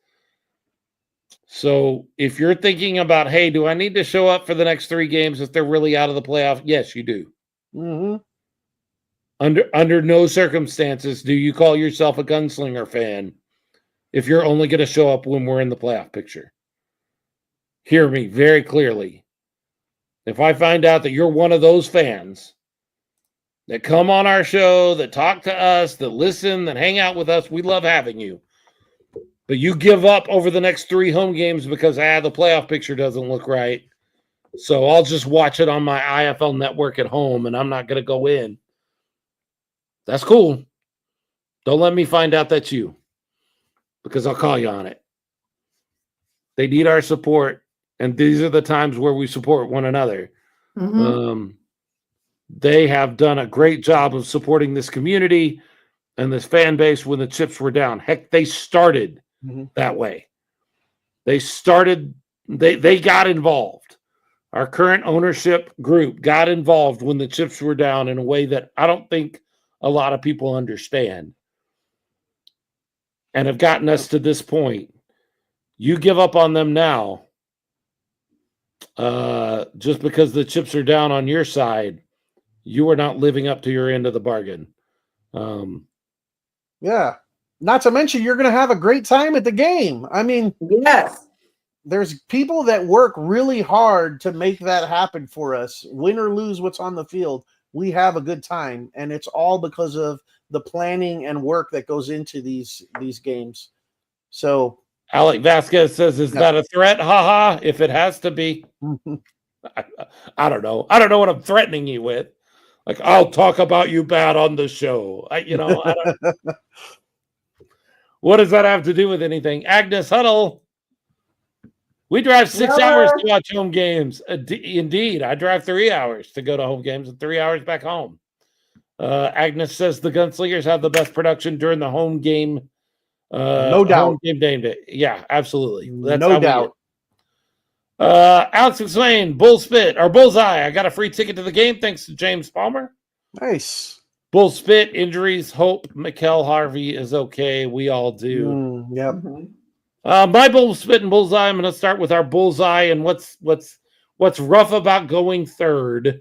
So if you're thinking about, hey, do I need to show up for the next 3 games if they're really out of the playoff? Yes, you do. Mm-hmm. Under no circumstances do you call yourself a Gunslinger fan if you're only going to show up when we're in the playoff picture. Hear me very clearly. If I find out that you're one of those fans that come on our show, that talk to us, that listen, that hang out with us, we love having you. But you give up over the next 3 home games because the playoff picture doesn't look right. So I'll just watch it on my IFL network at home and I'm not going to go in. That's cool. Don't let me find out that's you, because I'll call you on it. They need our support, and these are the times where we support one another. They have done a great job of supporting this community and this fan base when the chips were down. Heck, they started that way. They got involved. Our current ownership group got involved when the chips were down in a way that I don't think a lot of people understand, and have gotten us to this point. You give up on them now, just because the chips are down on your side, you are not living up to your end of the bargain. Yeah. Not to mention, you're going to have a great time at the game. I mean, Yes. there's people that work really hard to make that happen for us. Win or lose what's on the field, we have a good time, and it's all because of the planning and work that goes into these games. So Alec Vasquez says, is that a threat? Haha, if it has to be. I don't know. I don't know what I'm threatening you with. Like, I'll talk about you bad on the show. I don't. What does that have to do with anything? Agnes Huddle. We drive 6 hours to watch home games. Indeed, I drive 3 hours to go to home games and 3 hours back home. Agnes says the Gunslingers have the best production during the home game. No doubt. Home game day. Yeah, absolutely. That's no doubt. Alex McSwain, Bull Spit or Bullseye. I got a free ticket to the game thanks to James Palmer. Nice. Bull Spit, injuries. Hope Mikkel Harvey is okay. We all do. Yep. My Bull Spit and Bullseye. I'm going to start with our Bullseye and what's rough about going 3rd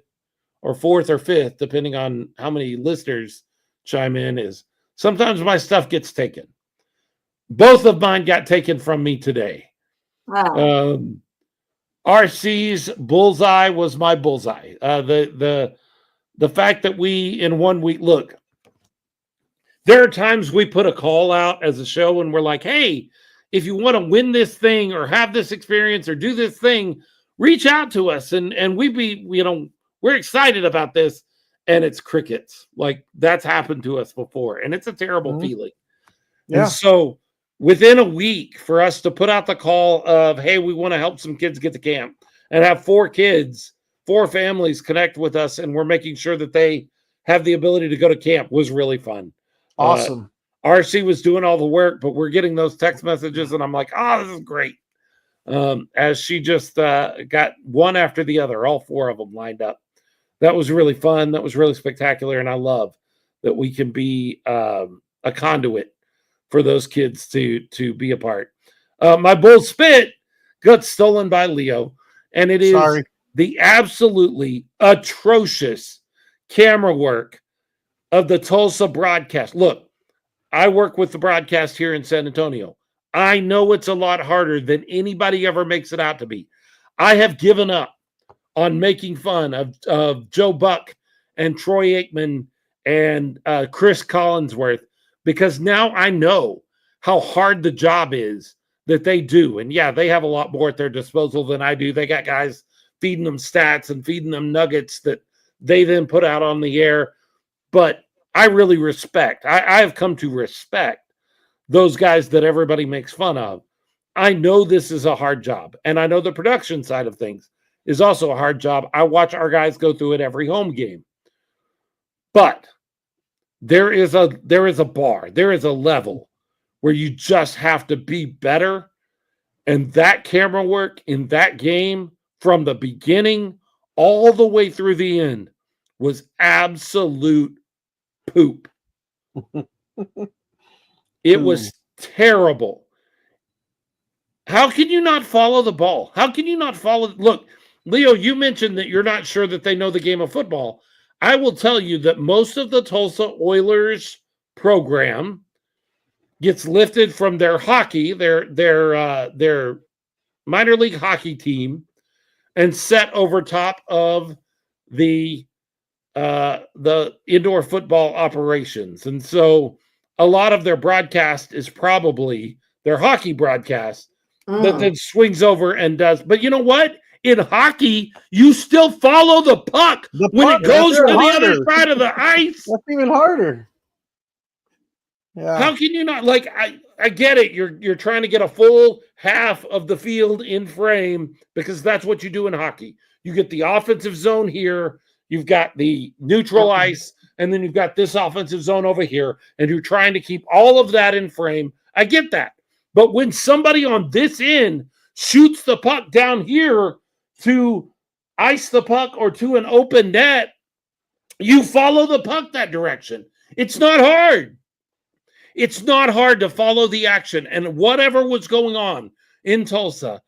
or 4th or 5th, depending on how many listeners chime in, is sometimes my stuff gets taken. Both of mine got taken from me today. Wow. RC's Bullseye was my Bullseye. The fact that we in 1 week, look, there are times we put a call out as a show and we're like, hey, if you want to win this thing or have this experience or do this thing, reach out to us. And we're excited about this. And it's crickets. Like, that's happened to us before. And it's a terrible feeling. Yeah. And so within a week, for us to put out the call of, hey, we want to help some kids get to camp, and have 4 families connect with us, and we're making sure that they have the ability to go to camp, was really fun. Awesome. RC was doing all the work, but we're getting those text messages, and I'm like, oh, this is great. As she just got one after the other, all 4 of them lined up. That was really fun. That was really spectacular, and I love that we can be a conduit for those kids to be a part. My Bull Spit got stolen by Leo, and it is the absolutely atrocious camera work of the Tulsa broadcast. Look, I work with the broadcast here in San Antonio. I know it's a lot harder than anybody ever makes it out to be. I have given up on making fun of Joe Buck and Troy Aikman and Chris Collinsworth, because now I know how hard the job is that they do. And yeah, they have a lot more at their disposal than I do. They got guys feeding them stats and feeding them nuggets that they then put out on the air. But I really respect, I have come to respect those guys that everybody makes fun of. I know this is a hard job, and I know the production side of things is also a hard job. I watch our guys go through it every home game. But there is a bar, there is a level where you just have to be better. And that camera work in that game from the beginning all the way through the end was absolute poop. It was terrible. How can you not follow the ball? How can you not follow? Look, Leo, you mentioned that you're not sure that they know the game of football. I will tell you that most of the Tulsa Oilers program gets lifted from their hockey, their minor league hockey team, and set over top of the indoor football operations. And so a lot of their broadcast is probably their hockey broadcast that then swings over and does. But you know what? In hockey, you still follow the puck when it goes to the other side of the ice. That's even harder. Yeah. How can you not? Like, I get it. You're trying to get a full half of the field in frame because that's what you do in hockey. You get the offensive zone here, you've got the neutral ice, and then you've got this offensive zone over here, and you're trying to keep all of that in frame. I get that. But when somebody on this end shoots the puck down here to ice the puck or to an open net, you follow the puck that direction. It's not hard. It's not hard to follow the action. And whatever was going on in Tulsa,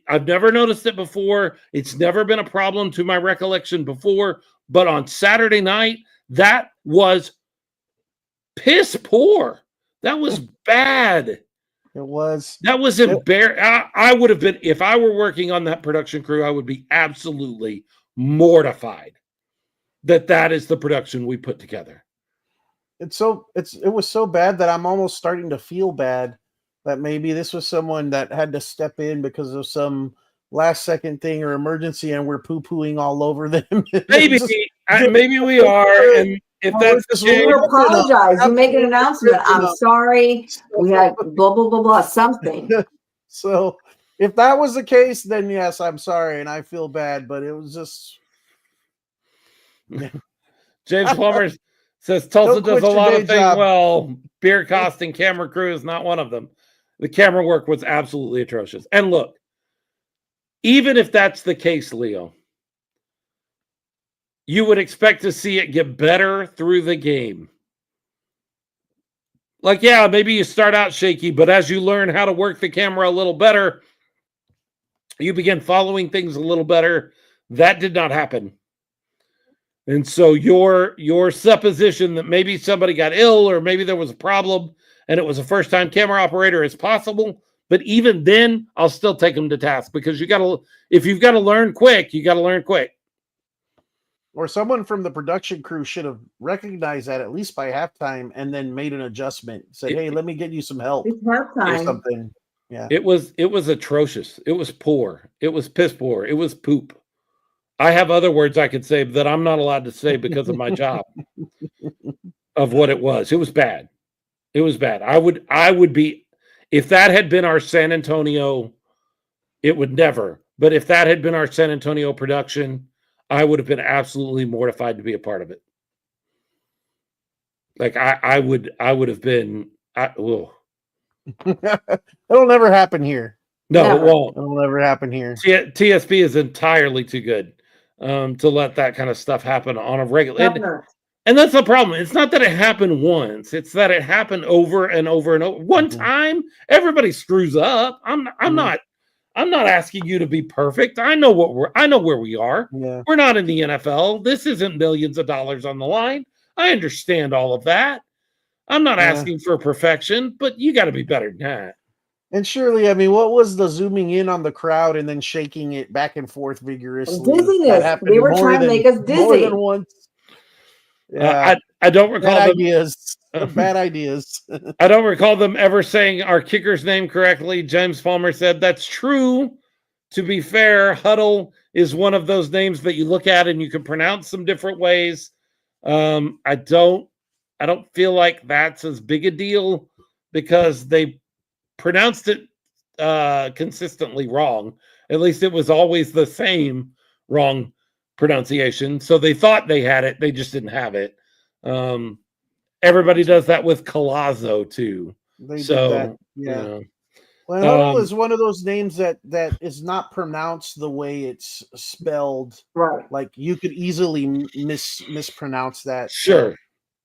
I've never noticed it before. It's never been a problem to my recollection before. But on Saturday night, that was piss poor. That was bad. It was. That was embarrassing. I would have been, if I were working on that production crew, I would be absolutely mortified that is the production we put together. It was so bad that I'm almost starting to feel bad that maybe this was someone that had to step in because of some last second thing or emergency, and we're poo-pooing all over them. Maybe we are, and if that's the case, you apologize. You make an announcement. I'm sorry. We had blah blah blah blah something. So if that was the case, then yes, I'm sorry, and I feel bad. But it was just James Plummer says Tulsa does a lot of things well. Beer cost and camera crew is not one of them. The camera work was absolutely atrocious. And look, even if that's the case, Leo, you would expect to see it get better through the game. Like, yeah, maybe you start out shaky, but as you learn how to work the camera a little better, you begin following things a little better. That did not happen. And so your supposition that maybe somebody got ill or maybe there was a problem and it was a first-time camera operator is possible. But even then, I'll still take them to task because if you've got to learn quick, you got to learn quick. Or someone from the production crew should have recognized that at least by halftime and then made an adjustment. Say, hey, let me get you some help It's halftime. or something. Yeah. It was atrocious. It was poor. It was piss poor. It was poop. I have other words I could say that I'm not allowed to say because of my job of what it was. It was bad. It was bad. I would be, if that had been our San Antonio, it would never. But if that had been our San Antonio production, I would have been absolutely mortified to be a part of it. Like I would have been. It'll never happen here. No, Never. it won't. It'll never happen here. TSP is entirely too good to let that kind of stuff happen on a regular. And that's the problem. It's not that it happened once; it's that it happened over and over and over. One time, everybody screws up. I'm not asking you to be perfect. I know where we are. Yeah. We're not in the NFL. This isn't millions of dollars on the line. I understand all of that. I'm not asking for perfection, but you got to be better than that. And surely, I mean, what was the zooming in on the crowd and then shaking it back and forth vigorously? Dizziness. They were trying to make us dizzy. More than once. Yeah. I don't recall bad them. Ideas. Bad ideas. I don't recall them ever saying our kicker's name correctly. James Palmer said that's true. To be fair, Huddle is one of those names that you look at and you can pronounce some different ways. I don't feel like that's as big a deal because they pronounced it consistently wrong. At least it was always the same wrong pronunciation. So they thought they had it. They just didn't have it. Everybody does that with Colazo too. They did So, that. Yeah. you know. Well, Huddle is one of those names that is not pronounced the way it's spelled. Right. Like you could easily mispronounce that. Sure.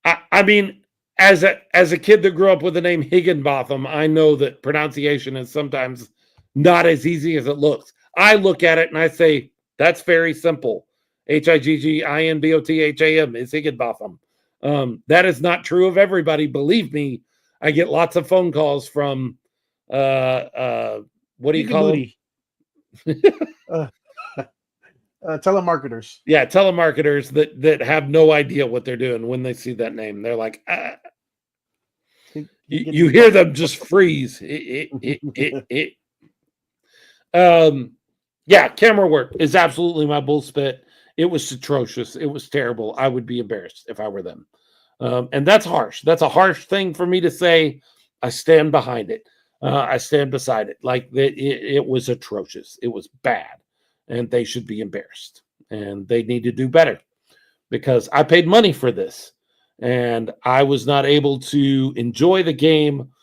I mean, as a kid that grew up with the name Higginbotham, I know that pronunciation is sometimes not as easy as it looks. I look at it and I say, that's very simple. Higginbotham is Higginbotham. That is not true of everybody. Believe me, I get lots of phone calls from what do you call them? Telemarketers. Yeah, telemarketers that have no idea what they're doing when they see that name. They're like, you hear them just freeze. Yeah, camera work is absolutely my bull spit. It was atrocious. It was terrible. I would be embarrassed if I were them. And that's harsh. That's a harsh thing for me to say. I stand behind it. I stand beside it. Like it was atrocious. It was bad. And they should be embarrassed. And they need to do better because I paid money for this. And I was not able to enjoy the game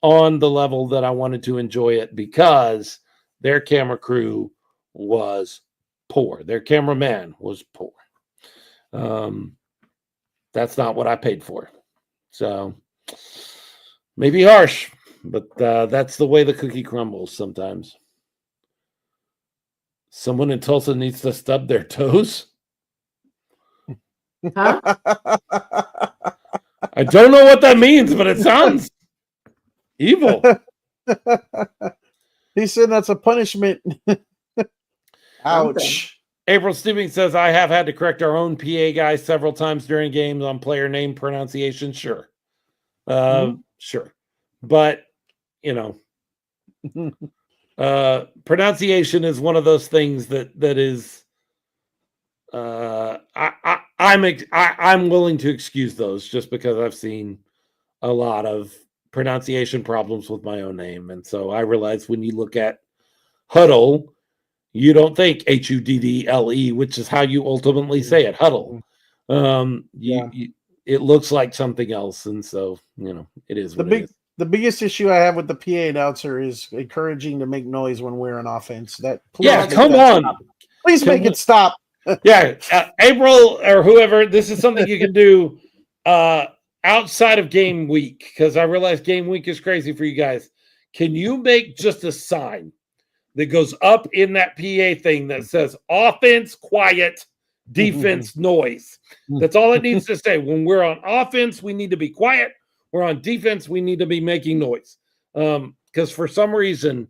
on the level that I wanted to enjoy it because their camera crew was poor. Their cameraman was poor. That's not what I paid for. So maybe harsh, but that's the way the cookie crumbles sometimes. Someone in Tulsa needs to stub their toes. Huh? I don't know what that means, but it sounds evil. He said that's a punishment. Ouch. April Stebbing says, I have had to correct our own PA guy several times during games on player name pronunciation. Sure. Sure. But, pronunciation is one of those things that is, I'm willing to excuse those just because I've seen a lot of pronunciation problems with my own name. And so I realize when you look at Huddle, you don't think Huddle, which is how you ultimately say it, Huddle. It looks like something else. And so, it is what it is. The biggest issue I have with the PA announcer is encouraging to make noise when we're on offense. Come on. Stop. Please make it stop. April or whoever, this is something you can do outside of game week, because I realize game week is crazy for you guys. Can you make just a sign that goes up in that PA thing that says offense quiet, defense noise? That's all it needs to say. When we're on offense, we need to be quiet. We're on defense, we need to be making noise. Because for some reason,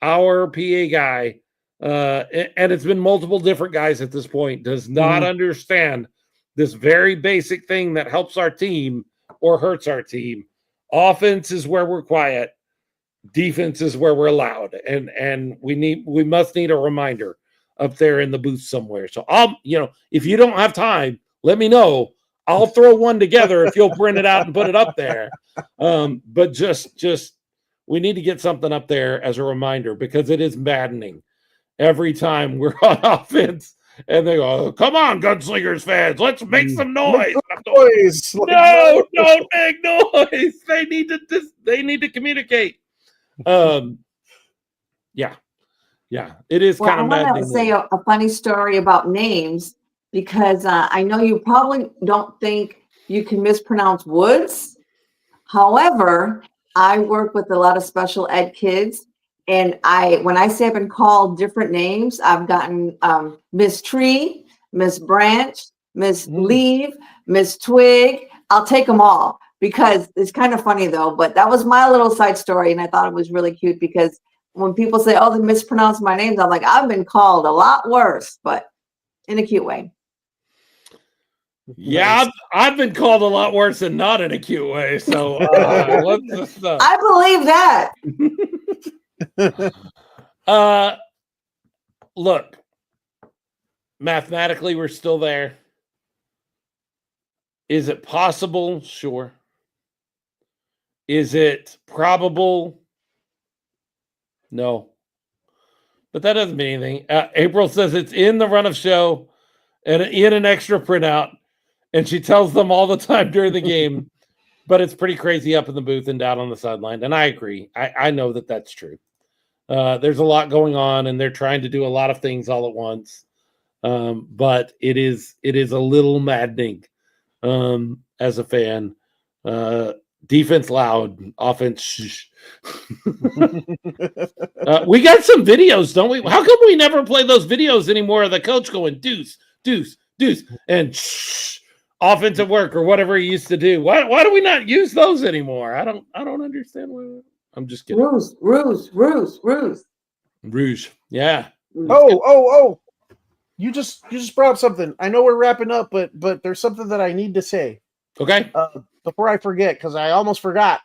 our PA guy, and it's been multiple different guys at this point, does not understand this very basic thing that helps our team or hurts our team. Offense is where we're quiet. Defense is where we're loud. And we must need a reminder up there in the booth somewhere. So if you don't have time, let me know. I'll throw one together if you'll print it out and put it up there. But just we need to get something up there as a reminder, because it is maddening every time we're on offense and they go, come on, Gunslingers fans, let's make some noise. No, don't make noise. They need to communicate. It is kind of maddening. I want to say a funny story about names, because I know you probably don't think you can mispronounce Woods. However, I work with a lot of special ed kids, and when I say I've been called different names, I've gotten Miss Tree, Miss Branch, Miss Leaf, Miss Twig. I'll take them all, because it's kind of funny though, but that was my little side story, and I thought it was really cute, because when people say, oh, they mispronounced my names, I'm like, I've been called a lot worse, but in a cute way. Yeah, I've been called a lot worse and not in a cute way. So let's just, I believe that. Look, mathematically, we're still there. Is it possible? Sure. Is it probable? No. But that doesn't mean anything. April says it's in the run of show and in an extra printout. And she tells them all the time during the game, but it's pretty crazy up in the booth and down on the sideline. And I agree. I know that that's true. There's a lot going on, and they're trying to do a lot of things all at once. But it is a little maddening as a fan. Defense loud, offense shh. We got some videos, don't we? How come we never play those videos anymore of the coach going deuce, deuce, deuce, and shh, offensive work or whatever he used to do? Why do we not use those anymore? I don't understand why. I'm just kidding. Ruse. Rouge. Yeah. Oh. You just brought up something. I know we're wrapping up, but there's something that I need to say. Okay. Before I forget, because I almost forgot.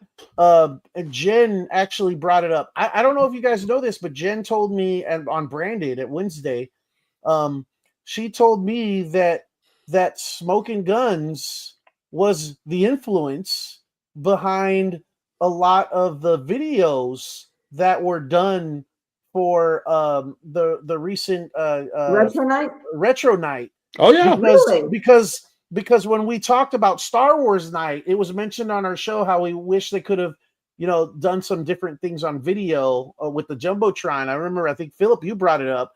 Jen actually brought it up. I don't know if you guys know this, but Jen told me, and on Branded at Wednesday, she told me that Smoking Guns was the influence behind a lot of the videos that were done for the recent retro night. Oh yeah, because when we talked about Star Wars night, it was mentioned on our show how we wish they could have done some different things on video with the Jumbotron. I remember, I think Philip, you brought it up.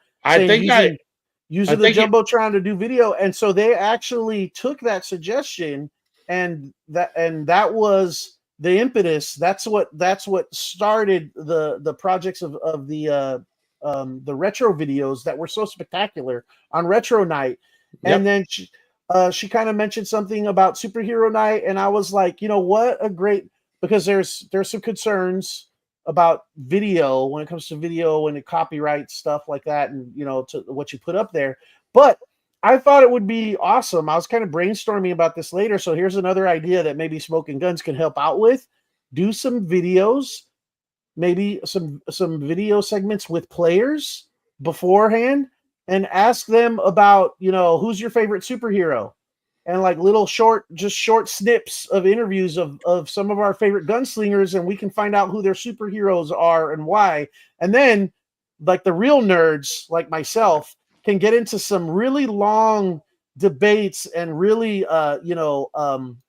Using the Jumbotron to do video, and so they actually took that suggestion, and that was the impetus. That's what started the projects of the retro videos that were so spectacular on Retro Night. Yep. And then she kind of mentioned something about Superhero Night, and I was like, what a great, because there's some concerns about video when it comes to video and the copyright stuff like that, and to what you put up there. But I thought it would be awesome. I was kind of brainstorming about this later, so here's another idea that maybe Smoking Guns can help out with. Do some videos, maybe some video segments with players beforehand, and ask them about who's your favorite superhero, and like little short snips of interviews of some of our favorite gunslingers, and we can find out who their superheroes are and why. And then like the real nerds like myself can get into some really long debates and really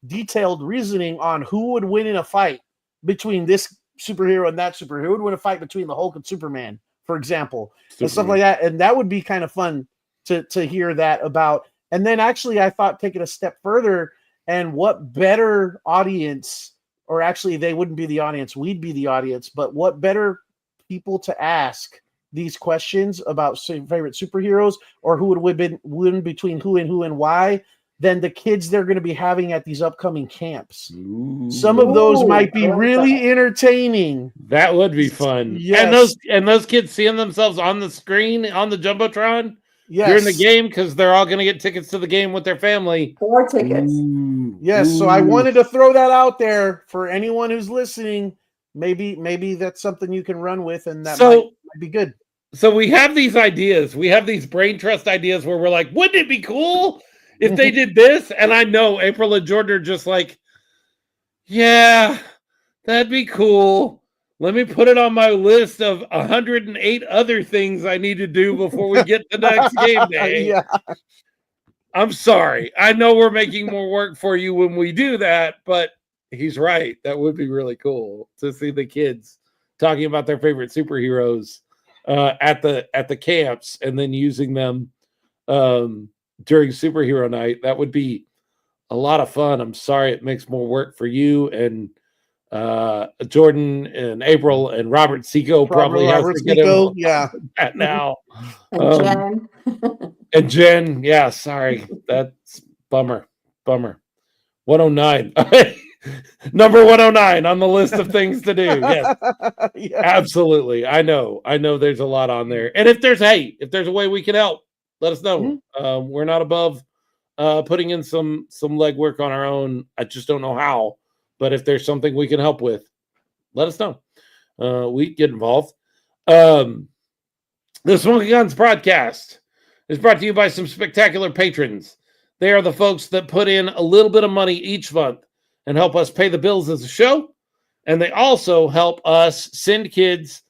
detailed reasoning on who would win in a fight between this superhero and that superhero. Who would win a fight between the Hulk and Superman, for example, and stuff like that. And that would be kind of fun to hear that about. And then actually I thought take it a step further, and what better audience, or actually they wouldn't be the audience, we'd be the audience, but what better people to ask these questions about favorite superheroes, or who would win between who and why, than the kids they're going to be having at these upcoming camps. Ooh. Some of those might be really entertaining. That would be fun. Yes. And those kids seeing themselves on the screen on the Jumbotron During the game, because they're all going to get tickets to the game with their family. 4 tickets. Ooh. Yes. Ooh. So I wanted to throw that out there for anyone who's listening. Maybe that's something you can run with, and that might be good. So we have these ideas. We have these brain trust ideas where we're like, wouldn't it be cool if they did this? And I know April and Jordan are just like, yeah, that'd be cool. Let me put it on my list of 108 other things I need to do before we get to next game day. Yeah. I'm sorry. I know we're making more work for you when we do that, but he's right. That would be really cool to see the kids talking about their favorite superheroes at the camps, and then using them during Superhero Night. That would be a lot of fun. I'm sorry it makes more work for you and Jordan and April and Robert Seco probably has to get him that now. And Jen. And Jen, yeah, sorry. That's bummer. 109. Number 109 on the list of things to do. Yes. Yeah. Absolutely. I know there's a lot on there. And if there's a way we can help, let us know. Mm-hmm. We're not above putting in some legwork on our own. I just don't know how. But if there's something we can help with, let us know. We get involved. The Smoking Guns podcast is brought to you by some spectacular patrons. They are the folks that put in a little bit of money each month and help us pay the bills as a show. And they also help us send kids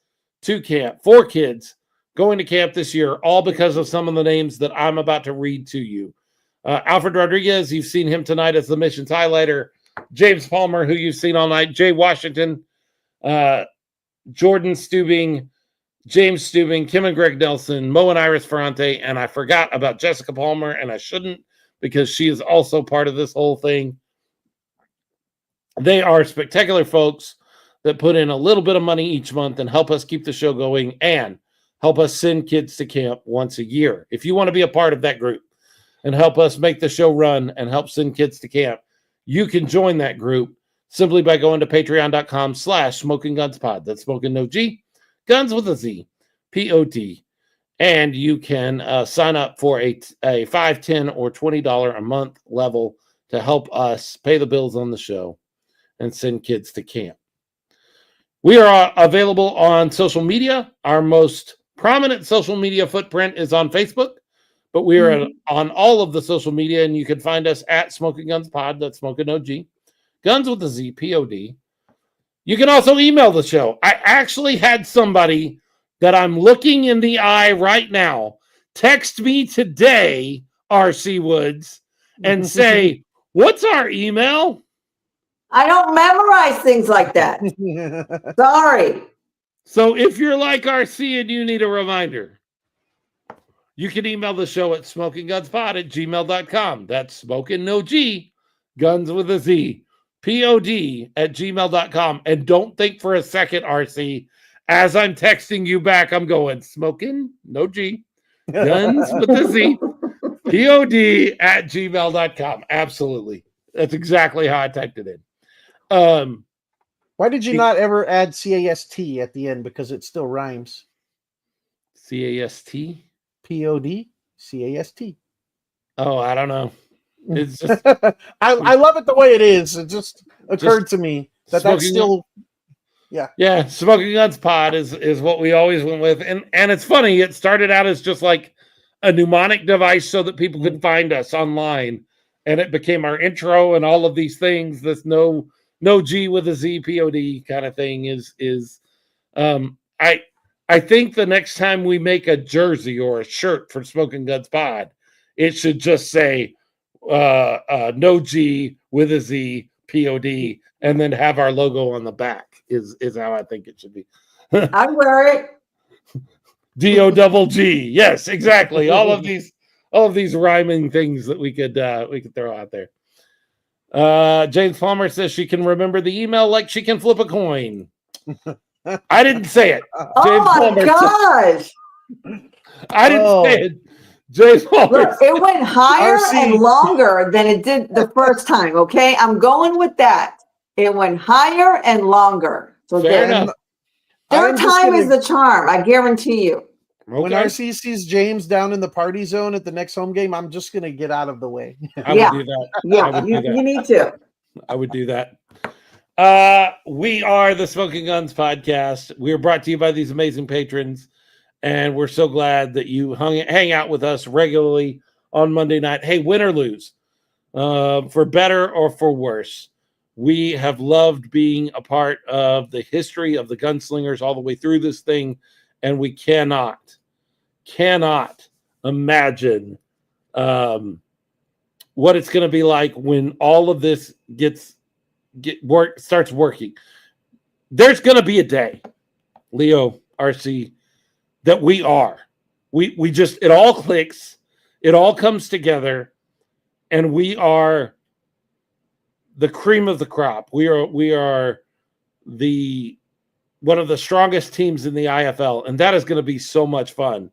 to camp. 4 kids going to camp this year, all because of some of the names that I'm about to read to you. Alfred Rodriguez, you've seen him tonight as the missions highlighter. James Palmer, who you've seen all night. Jay Washington, Jordan Stubing, James Stubing, Kim and Greg Nelson, Mo and Iris Ferrante, and I forgot about Jessica Palmer, and I shouldn't, because she is also part of this whole thing. They are spectacular folks that put in a little bit of money each month and help us keep the show going and help us send kids to camp once a year. If you want to be a part of that group and help us make the show run and help send kids to camp, you can join that group simply by going to patreon.com/smokinggunspod. That's smoking no G, guns with a Z, P-O-D. And you can sign up for a $5, $10, or $20 a month level to help us pay the bills on the show and send kids to camp. We are available on social media. Our most prominent social media footprint is on Facebook, but we are on all of the social media, and you can find us at Smoking Guns Pod. That's Smoking OG. Guns with a Z, P-O-D. You can also email the show. I actually had somebody that I'm looking in the eye right now text me today, R.C. Woods, and say, what's our email? I don't memorize things like that. Sorry. So if you're like RC and you need a reminder, you can email the show at smokinggunspod@gmail.com. That's smoking no G, guns with a Z, P-O-D @gmail.com. And don't think for a second, RC, as I'm texting you back, I'm going smoking no G, guns with a Z, P-O-D @gmail.com. Absolutely. That's exactly how I typed it in. Why did you not ever add C-A-S-T at the end? Because it still rhymes. C-A-S-T? P-O-D, C-A-S-T. Oh, I don't know. It's just I love it the way it is. It just occurred to me that that's still... Yeah, Smoking Guns Pod is what we always went with. And it's funny, it started out as just like a mnemonic device so that people could find us online. And it became our intro and all of these things. This no G with a Z, P-O-D kind of thing is I think the next time we make a jersey or a shirt for Smoking Guns Pod, it should just say no G with a Z, P-O-D, and then have our logo on the back is how I think it should be. I'd wear it. D-O-double-G. Yes, exactly. All of these rhyming things that we could throw out there. James Palmer says she can remember the email like she can flip a coin. I didn't say it. James Palmer gosh. I didn't say it. James Palmer. Look, it went higher and longer than it did the first time, okay? I'm going with that. It went higher and longer. So fair enough. Third time is the charm, I guarantee you. Okay. When RC sees James down in the party zone at the next home game, I'm just going to get out of the way. I would do that. Yeah, you need to. I would do that. We are the Smoking Guns Podcast. We are brought to you by these amazing patrons, and we're so glad that you hang out with us regularly on Monday night. Hey, win or lose, for better or for worse, we have loved being a part of the history of the Gunslingers all the way through this thing, and we cannot imagine what it's going to be like when all of this starts working. There's going to be a day, Leo, RC, that we just, it all clicks, it all comes together, and we are the cream of the crop. We are one of the strongest teams in the IFL, and that is going to be so much fun.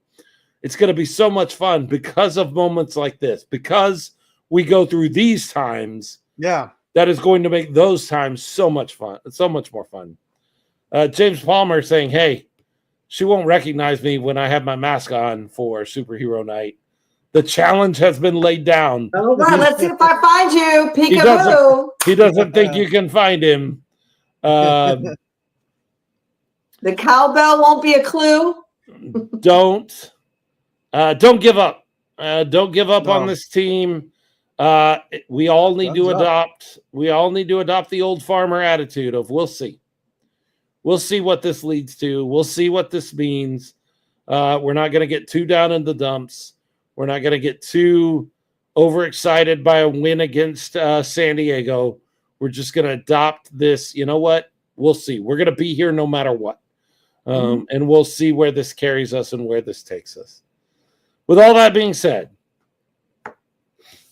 It's going to be so much fun because of moments like this, because we go through these times. Yeah. That is going to make those times so much fun. It's so much more fun. James Palmer saying, hey, she won't recognize me when I have my mask on for Superhero Night. The challenge has been laid down. All right, let's see if I find you. Peekaboo. He doesn't think you can find him. The cowbell won't be a clue. Don't give up. Don't give up on this team. We all need to adopt the old farmer attitude of we'll see what this leads to. We'll see what this means. We're not going to get too down in the dumps. We're not going to get too overexcited by a win against San Diego. We're just going to adopt this. You know what? We'll see. We're going to be here no matter what. And we'll see where this carries us and where this takes us. With all that being said,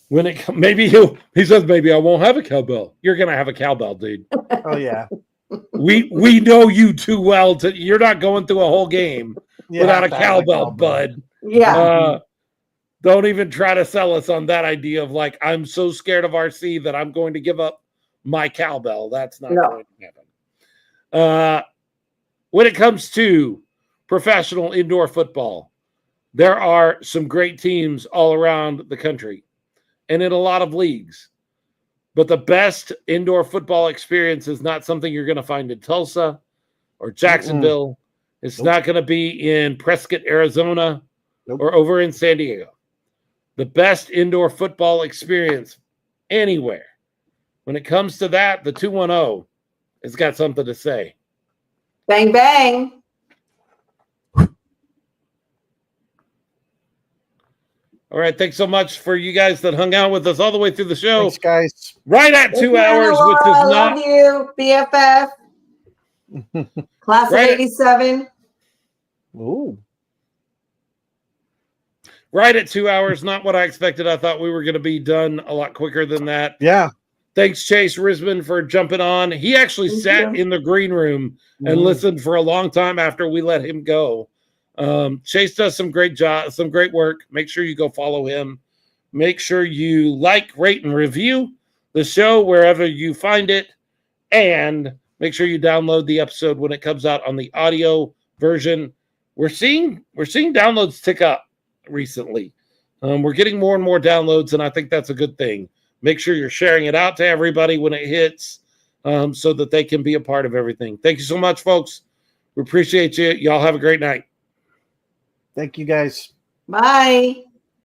When maybe he says maybe I won't have a cowbell. You're gonna have a cowbell, dude. Oh yeah. We know you too well you're not going through a whole game You without a have to have cowbell, bud. Yeah. Don't even try to sell us on that idea of like I'm so scared of RC that I'm going to give up my cowbell. That's not No. going to happen. When it comes to professional indoor football, there are some great teams all around the country and in a lot of leagues. But the best indoor football experience is not something you're going to find in Tulsa or Jacksonville. It's not going to be in Prescott, Arizona, or over in San Diego. The best indoor football experience anywhere. When it comes to that, the 210 has got something to say. Bang, bang. All right. Thanks so much for you guys that hung out with us all the way through the show. Thanks, guys. Right at 2 hours, which is I not. love you, BFF. Class Right. of 87. Ooh. Right at 2 hours, not what I expected. I thought we were going to be done a lot quicker than that. Yeah. Thanks, Chase Risman, for jumping on. He actually sat in the green room and listened for a long time after we let him go. Chase does some great work. Make sure you go follow him. Make sure you like, rate, and review the show wherever you find it. And make sure you download the episode when it comes out on the audio version. We're seeing downloads tick up recently. We're getting more and more downloads, and I think that's a good thing. Make sure you're sharing it out to everybody when it hits so that they can be a part of everything. Thank you so much, folks. We appreciate you. Y'all have a great night. Thank you, guys. Bye.